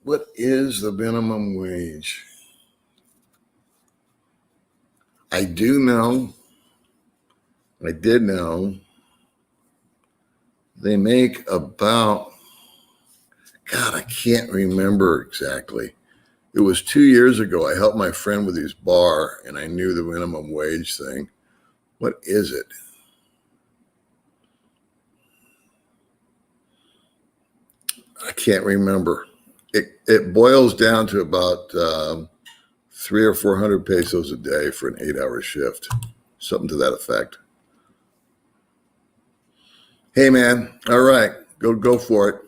What is the minimum wage? I did know they make about, God, I can't remember exactly. It was 2 years ago. I helped my friend with his bar and I knew the minimum wage thing. What is it? I can't remember. It boils down to about 300 or 400 pesos a day for an 8-hour shift, something to that effect. Hey, man. All right, go for it.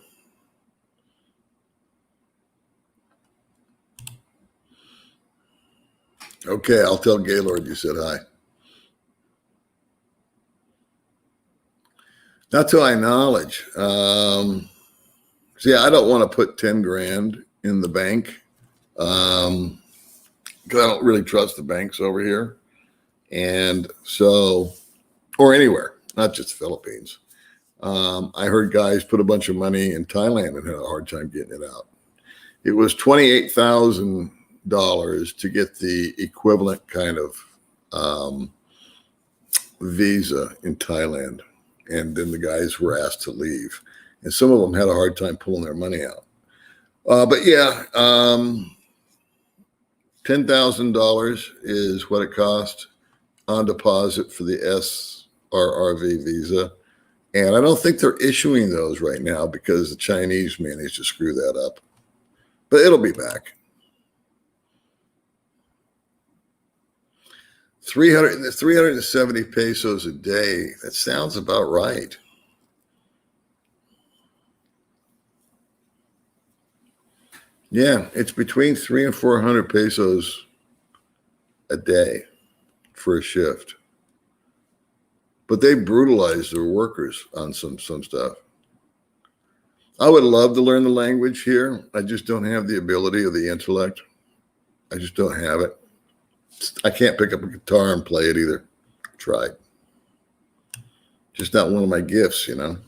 Okay, I'll tell Gaylord you said hi. Not to my knowledge. See, I don't want to put 10 grand in the bank because I don't really trust the banks over here. And so, or anywhere, not just the Philippines. I heard guys put a bunch of money in Thailand and had a hard time getting it out. It was $28,000 to get the equivalent kind of visa in Thailand. And then the guys were asked to leave. And some of them had a hard time pulling their money out. But yeah, $10,000 is what it cost on deposit for the SRRV visa. And I don't think they're issuing those right now because the Chinese managed to screw that up. But it'll be back. 370 pesos a day. That sounds about right. Yeah, it's between 300 and 400 pesos a day for a shift. But they brutalize their workers on some stuff. I would love to learn the language here. I just don't have the ability or the intellect. I just don't have it. I can't pick up a guitar and play it either. Tried. Just not one of my gifts, you know.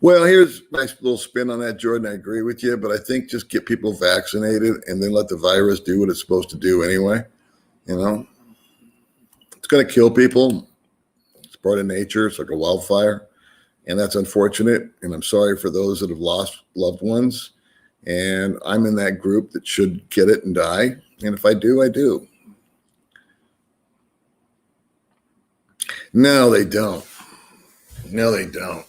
Well, here's a nice little spin on that, Jordan. I agree with you, but I think just get people vaccinated and then let the virus do what it's supposed to do anyway. You know, it's going to kill people. It's part of nature. It's like a wildfire. And that's unfortunate. And I'm sorry for those that have lost loved ones. And I'm in that group that should get it and die. And if I do, I do. No, they don't. No, they don't.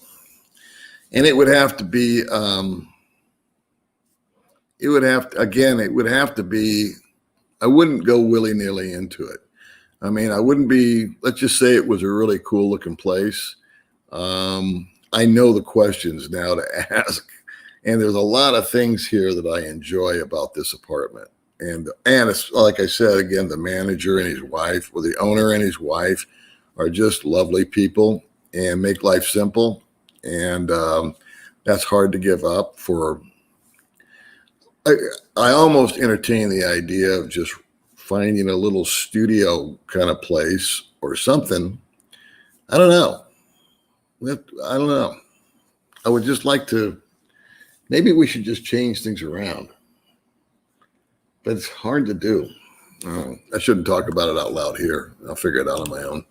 And it would have to be, it would have to be, I wouldn't go willy-nilly into it. I mean, I wouldn't be, let's just say it was a really cool looking place. I know the questions now to ask. And there's a lot of things here that I enjoy about this apartment. And it's, like I said, again, the manager and his wife, or the owner and his wife, are just lovely people and make life simple. And that's hard to give up for. I almost entertain the idea of just finding a little studio kind of place or something. I don't know. I would just like to, maybe we should just change things around. But it's hard to do. I shouldn't talk about it out loud here. I'll figure it out on my own.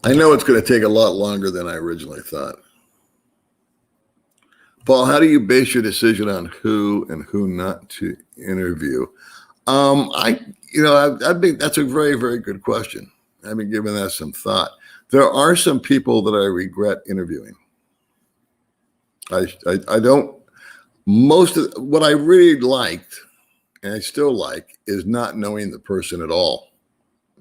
I know it's going to take a lot longer than I originally thought. Paul, how do you base your decision on who and who not to interview? I've been, that's a very, very good question. I've been giving that some thought. There are some people that I regret interviewing. I don't, most of what I really liked, and I still like, is not knowing the person at all,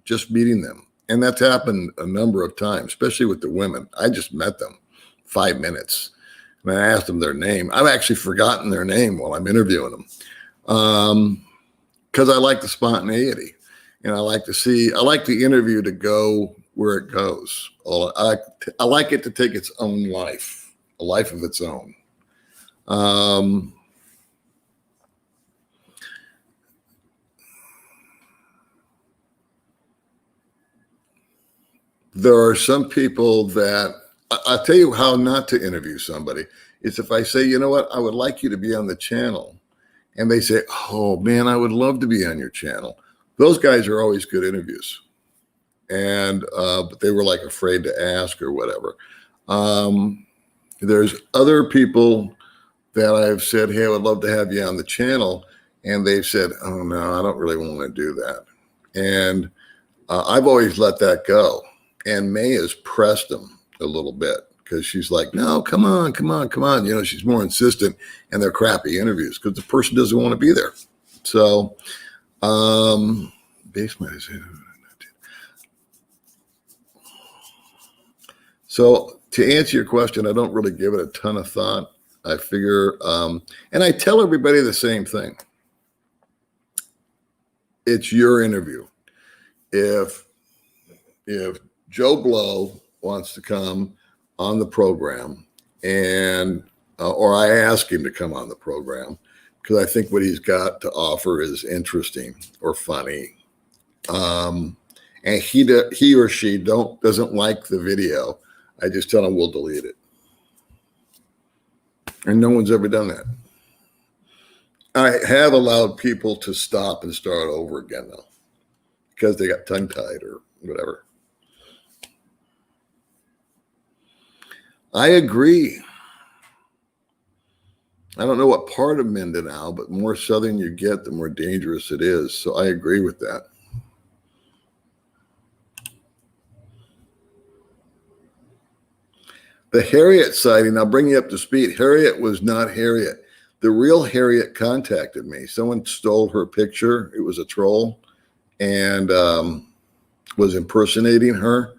just meeting them. And that's happened a number of times, especially with the women. I just met them 5 minutes. And I asked them their name. I've actually forgotten their name while I'm interviewing them. Because I like the spontaneity. And I like the interview to go where it goes. I like it to take its own life, a life of its own. There are some people that I'll tell you how not to interview somebody. It's if I say, you know what, I would like you to be on the channel. And they say, oh man, I would love to be on your channel. Those guys are always good interviews. And, but they were like afraid to ask or whatever. There's other people that I've said, hey, I would love to have you on the channel. And they've said, oh no, I don't really want to do that. And I've always let that go. And May has pressed them a little bit because she's like, no, come on. You know, she's more insistent, and they're crappy interviews because the person doesn't want to be there. So, so to answer your question, I don't really give it a ton of thought. I figure, and I tell everybody the same thing. It's your interview. If Joe Blow wants to come on the program and, or I ask him to come on the program because I think what he's got to offer is interesting or funny. And he or she doesn't like the video, I just tell him we'll delete it. And no one's ever done that. I have allowed people to stop and start over again though, because they got tongue tied or whatever. I agree. I don't know what part of Mindanao, but the more southern you get, the more dangerous it is. So I agree with that. The Harriet sighting, I'll bring you up to speed. Harriet was not Harriet. The real Harriet contacted me. Someone stole her picture. It was a troll and was impersonating her.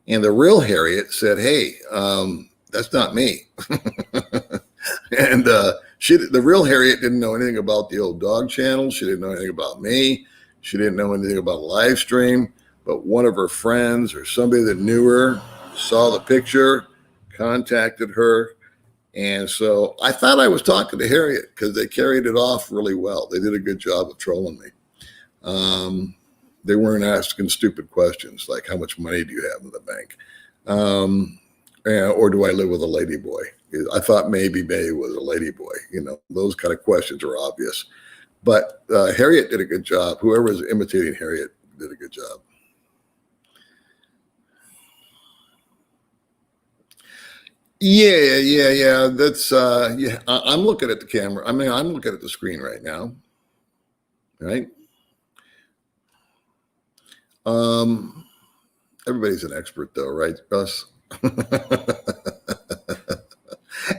And the real Harriet said, hey, that's not me. And The real Harriet didn't know anything about the old dog channel. She didn't know anything about me. She didn't know anything about a live stream, but one of her friends or somebody that knew her saw the picture, contacted her. And so I thought I was talking to Harriet because they carried it off really well. They did a good job of trolling me. They weren't asking stupid questions like, how much money do you have in the bank? Or do I live with a lady boy? I thought maybe May was a lady boy. Those kind of questions are obvious. But Harriet did a good job. Whoever was imitating Harriet did a good job. Yeah. That's yeah. I'm looking at the camera. I'm looking at the screen right now. Right. Everybody's an expert though, right, Russ?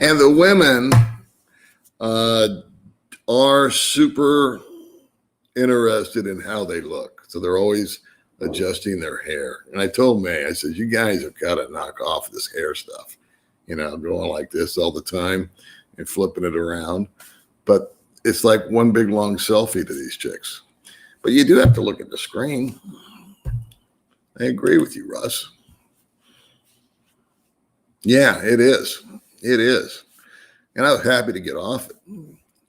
And the women are super interested in how they look. So they're always adjusting their hair. And I told May, I said, you guys have got to knock off this hair stuff. Going like this all the time and flipping it around. But it's like one big long selfie to these chicks. But you do have to look at the screen. I agree with you, Russ. Yeah, it is. It is. And I was happy to get off it.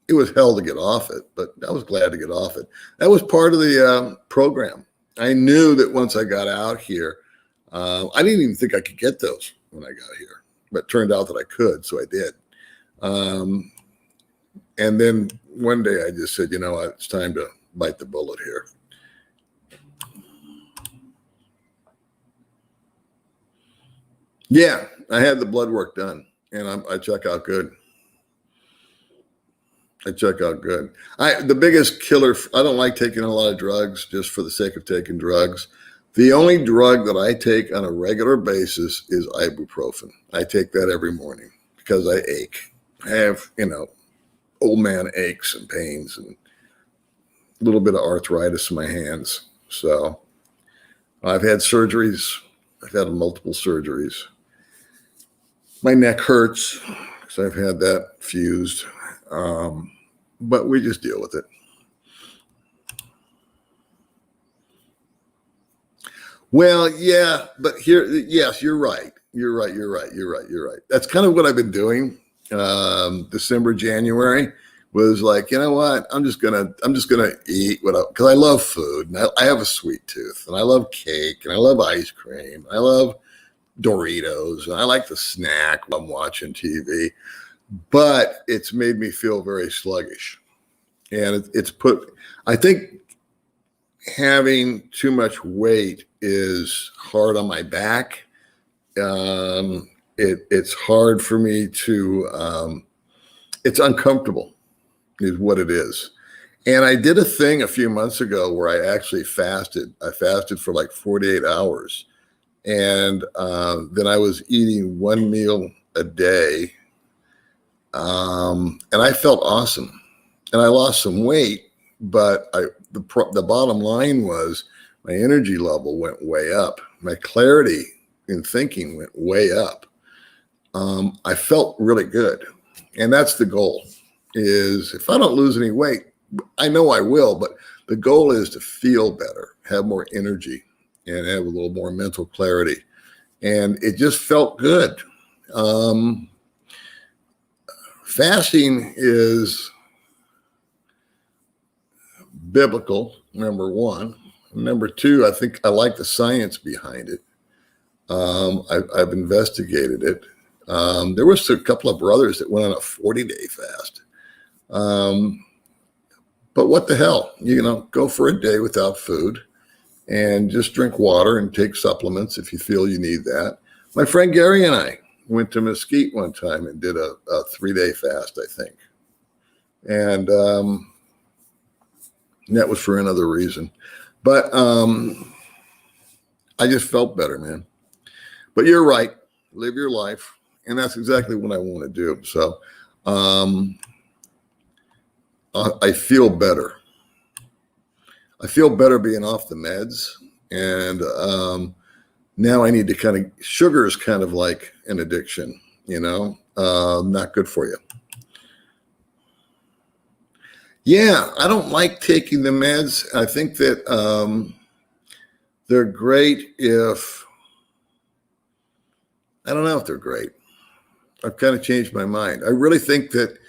It was hell to get off it, but I was glad to get off it. That was part of the program. I knew that once I got out here, I didn't even think I could get those when I got here, but it turned out that I could, so I did. And then one day I just said, you know what, it's time to bite the bullet here. Yeah, I had the blood work done, and I check out good. I check out good. The biggest killer, I don't like taking a lot of drugs just for the sake of taking drugs. The only drug that I take on a regular basis is ibuprofen. I take that every morning because I ache. I have, old man aches and pains and a little bit of arthritis in my hands. So I've had surgeries. I've had multiple surgeries. My neck hurts because I've had that fused. But we just deal with it. Well, yeah, but yes, you're right. You're right. That's kind of what I've been doing. December, January was like, you know what? I'm just gonna eat because I love food and I have a sweet tooth and I love cake and I love ice cream. I love Doritos and I like to snack while I'm watching TV. But it's made me feel very sluggish. And I think having too much weight is hard on my back. It's hard for me to, it's uncomfortable is what it is. And I did a thing a few months ago where I actually fasted. I fasted for like 48 hours. And then I was eating one meal a day. And I felt awesome. And I lost some weight, but the bottom line was my energy level went way up. My clarity in thinking went way up. I felt really good. And that's the goal, is if I don't lose any weight, I know I will, but the goal is to feel better, have more energy, and have a little more mental clarity. And it just felt good. Fasting is biblical, number one. Number two, I think I like the science behind it. I've investigated it. There was a couple of brothers that went on a 40-day fast. But what the hell? Go for a day without food and just drink water and take supplements if you feel you need that. My friend Gary and I went to Mesquite one time and did a 3-day fast, I think. And that was for another reason. But I just felt better, man. But you're right. Live your life. And that's exactly what I want to do. So I feel better. I feel better being off the meds. And now I need to sugar is kind of like an addiction, not good for you. Yeah, I don't like taking the meds. I think that they're great if, I don't know if they're great. I've kind of changed my mind. I really think that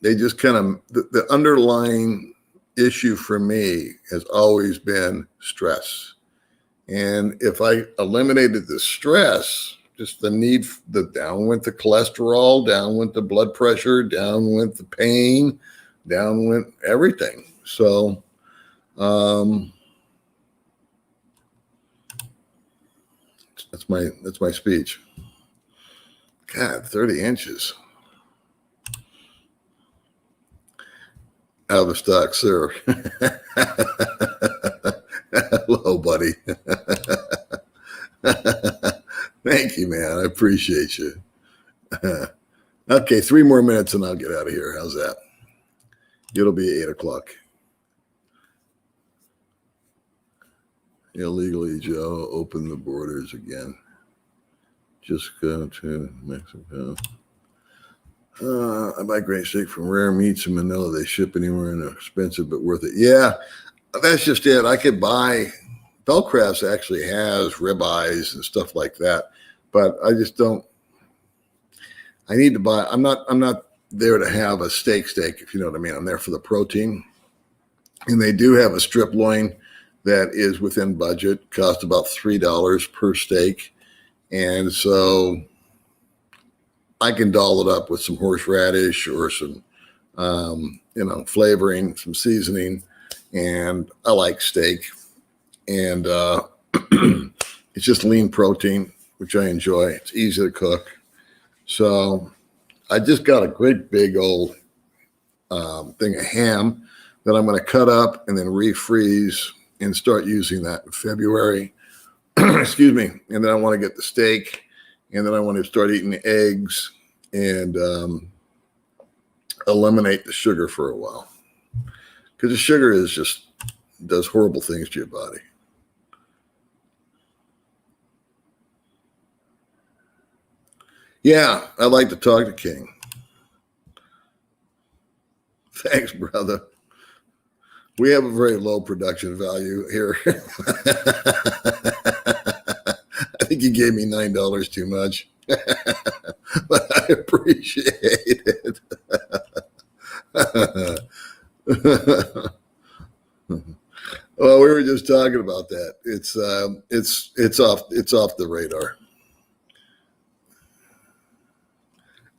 they just kind of, the underlying issue for me has always been stress. And if I eliminated the stress, just the need, the down went the cholesterol, down went the blood pressure, down went the pain, down went everything. So, that's my speech. God, 30 inches. Out of stock, sir. Hello, buddy. Thank you, man. I appreciate you. Okay, 3 more minutes and I'll get out of here. How's that? It'll be 8 o'clock. Illegally, Joe, open the borders again. Just go to Mexico. I buy great steak from Rare Meats in Manila. They ship anywhere and they're expensive but worth it. Yeah, that's just it. I could buy, Bellcraft's actually has ribeyes and stuff like that, but I just don't. I need to buy. I'm not there to have a steak, if you know what I mean. I'm there for the protein, and they do have a strip loin that is within budget. Costs about $3 per steak, and so I can doll it up with some horseradish or some, flavoring, some seasoning, and I like steak, and it's just lean protein, which I enjoy. It's easy to cook. So I just got a great big old thing of ham that I'm going to cut up and then refreeze and start using that in February. Excuse me. And then I want to get the steak, and then I want to start eating the eggs and eliminate the sugar for a while, because the sugar does horrible things to your body. Yeah, I'd like to talk to King. Thanks, brother. We have a very low production value here. I think you gave me $9 too much, but I appreciate it. Well, we were just talking about that. It's off the radar.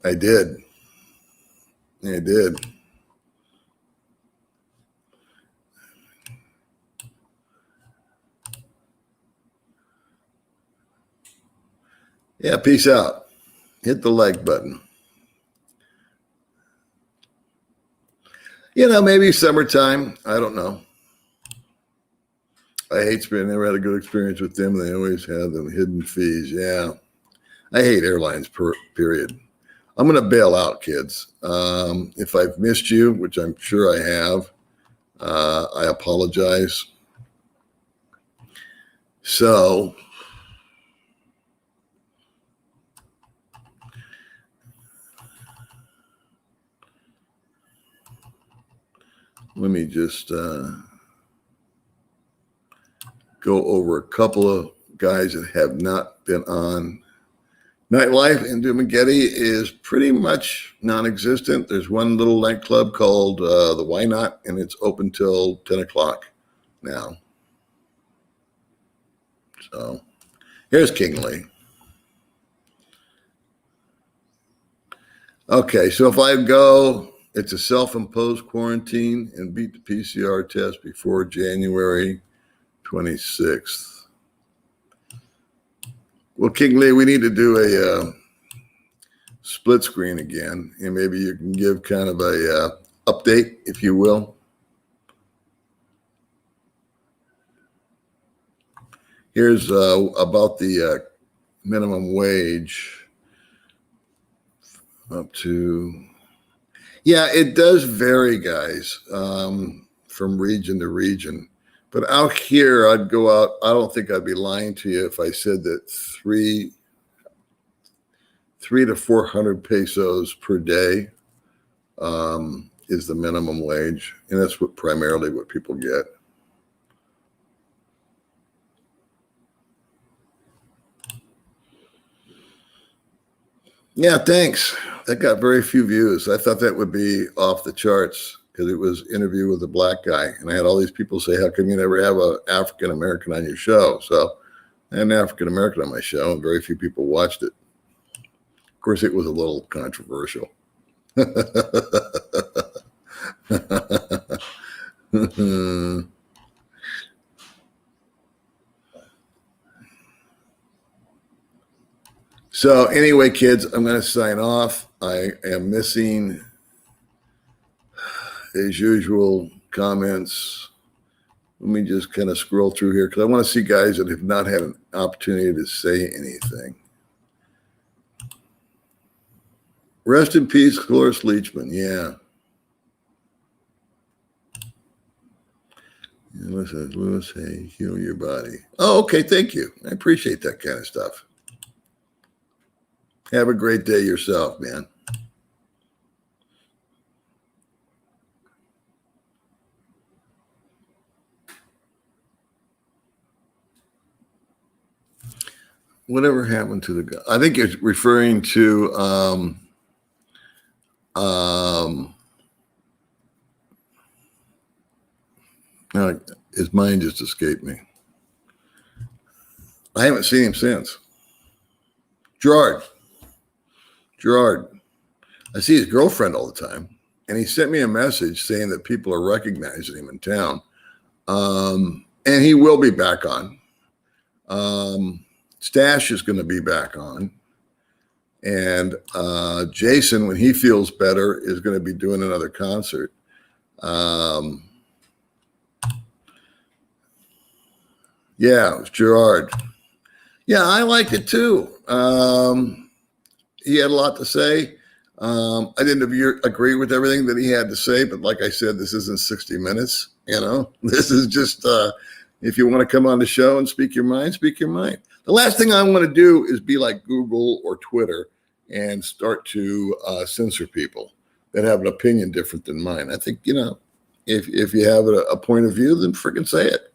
I did. Yeah, peace out. Hit the like button. Maybe summertime. I don't know. I hate Spirit. I never had a good experience with them. They always have them hidden fees. Yeah. I hate airlines, period. I'm going to bail out, kids. If I've missed you, which I'm sure I have, I apologize. So let me just go over a couple of guys that have not been on. Nightlife in Dumageddon is pretty much non-existent. There's one little nightclub called the Why Not, and it's open till 10 o'clock now. So here's Kingley. Okay, so if I go, it's a self-imposed quarantine and beat the PCR test before January 26th. Well, Kingley, we need to do a split screen again, and maybe you can give kind of a update, if you will. Here's about the minimum wage up to, yeah, it does vary, guys, from region to region. But out here, I'd go out. I don't think I'd be lying to you if I said that 300 to 400 pesos per day is the minimum wage, and that's primarily what people get. Yeah, thanks. That got very few views. I thought that would be off the charts because it was interview with a black guy, and I had all these people say, "How come you never have an African American on your show?" So I had an African American on my show, and very few people watched it. Of course, it was a little controversial. So anyway, kids, I'm going to sign off. I am missing, as usual, comments. Let me just kind of scroll through here because I want to see guys that have not had an opportunity to say anything. Rest in peace, Cloris Leachman. Yeah. Lewis, hey, heal your body. Oh, okay. Thank you. I appreciate that kind of stuff. Have a great day yourself, man. Whatever happened to the guy? I think it's referring to his mind just escaped me. I haven't seen him since. Gerard. I see his girlfriend all the time, and he sent me a message saying that people are recognizing him in town. And he will be back on. Stash is going to be back on. And Jason, when he feels better, is going to be doing another concert. Yeah, it was Gerard. Yeah, I liked it too. He had a lot to say. I didn't agree with everything that he had to say, but like I said, this isn't 60 Minutes. You know, this is just if you want to come on the show and speak your mind, speak your mind. The last thing I want to do is be like Google or Twitter and start to censor people that have an opinion different than mine. I think, you know, if you have a point of view, then freaking say it.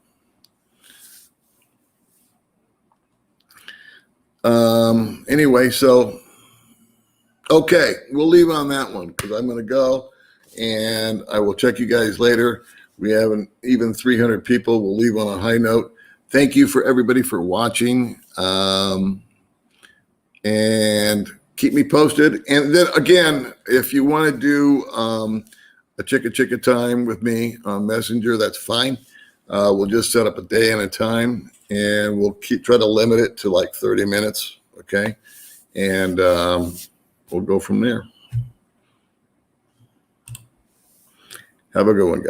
Anyway, so, okay, we'll leave on that one because I'm going to go and I will check you guys later. We have even 300 people. We'll leave on a high note. Thank you for everybody for watching. And keep me posted. And then again, if you want to do a chicka time with me on Messenger, that's fine. We'll just set up a day and a time, and we'll try to limit it to like 30 minutes. Okay. And we'll go from there. Have a good one, guys.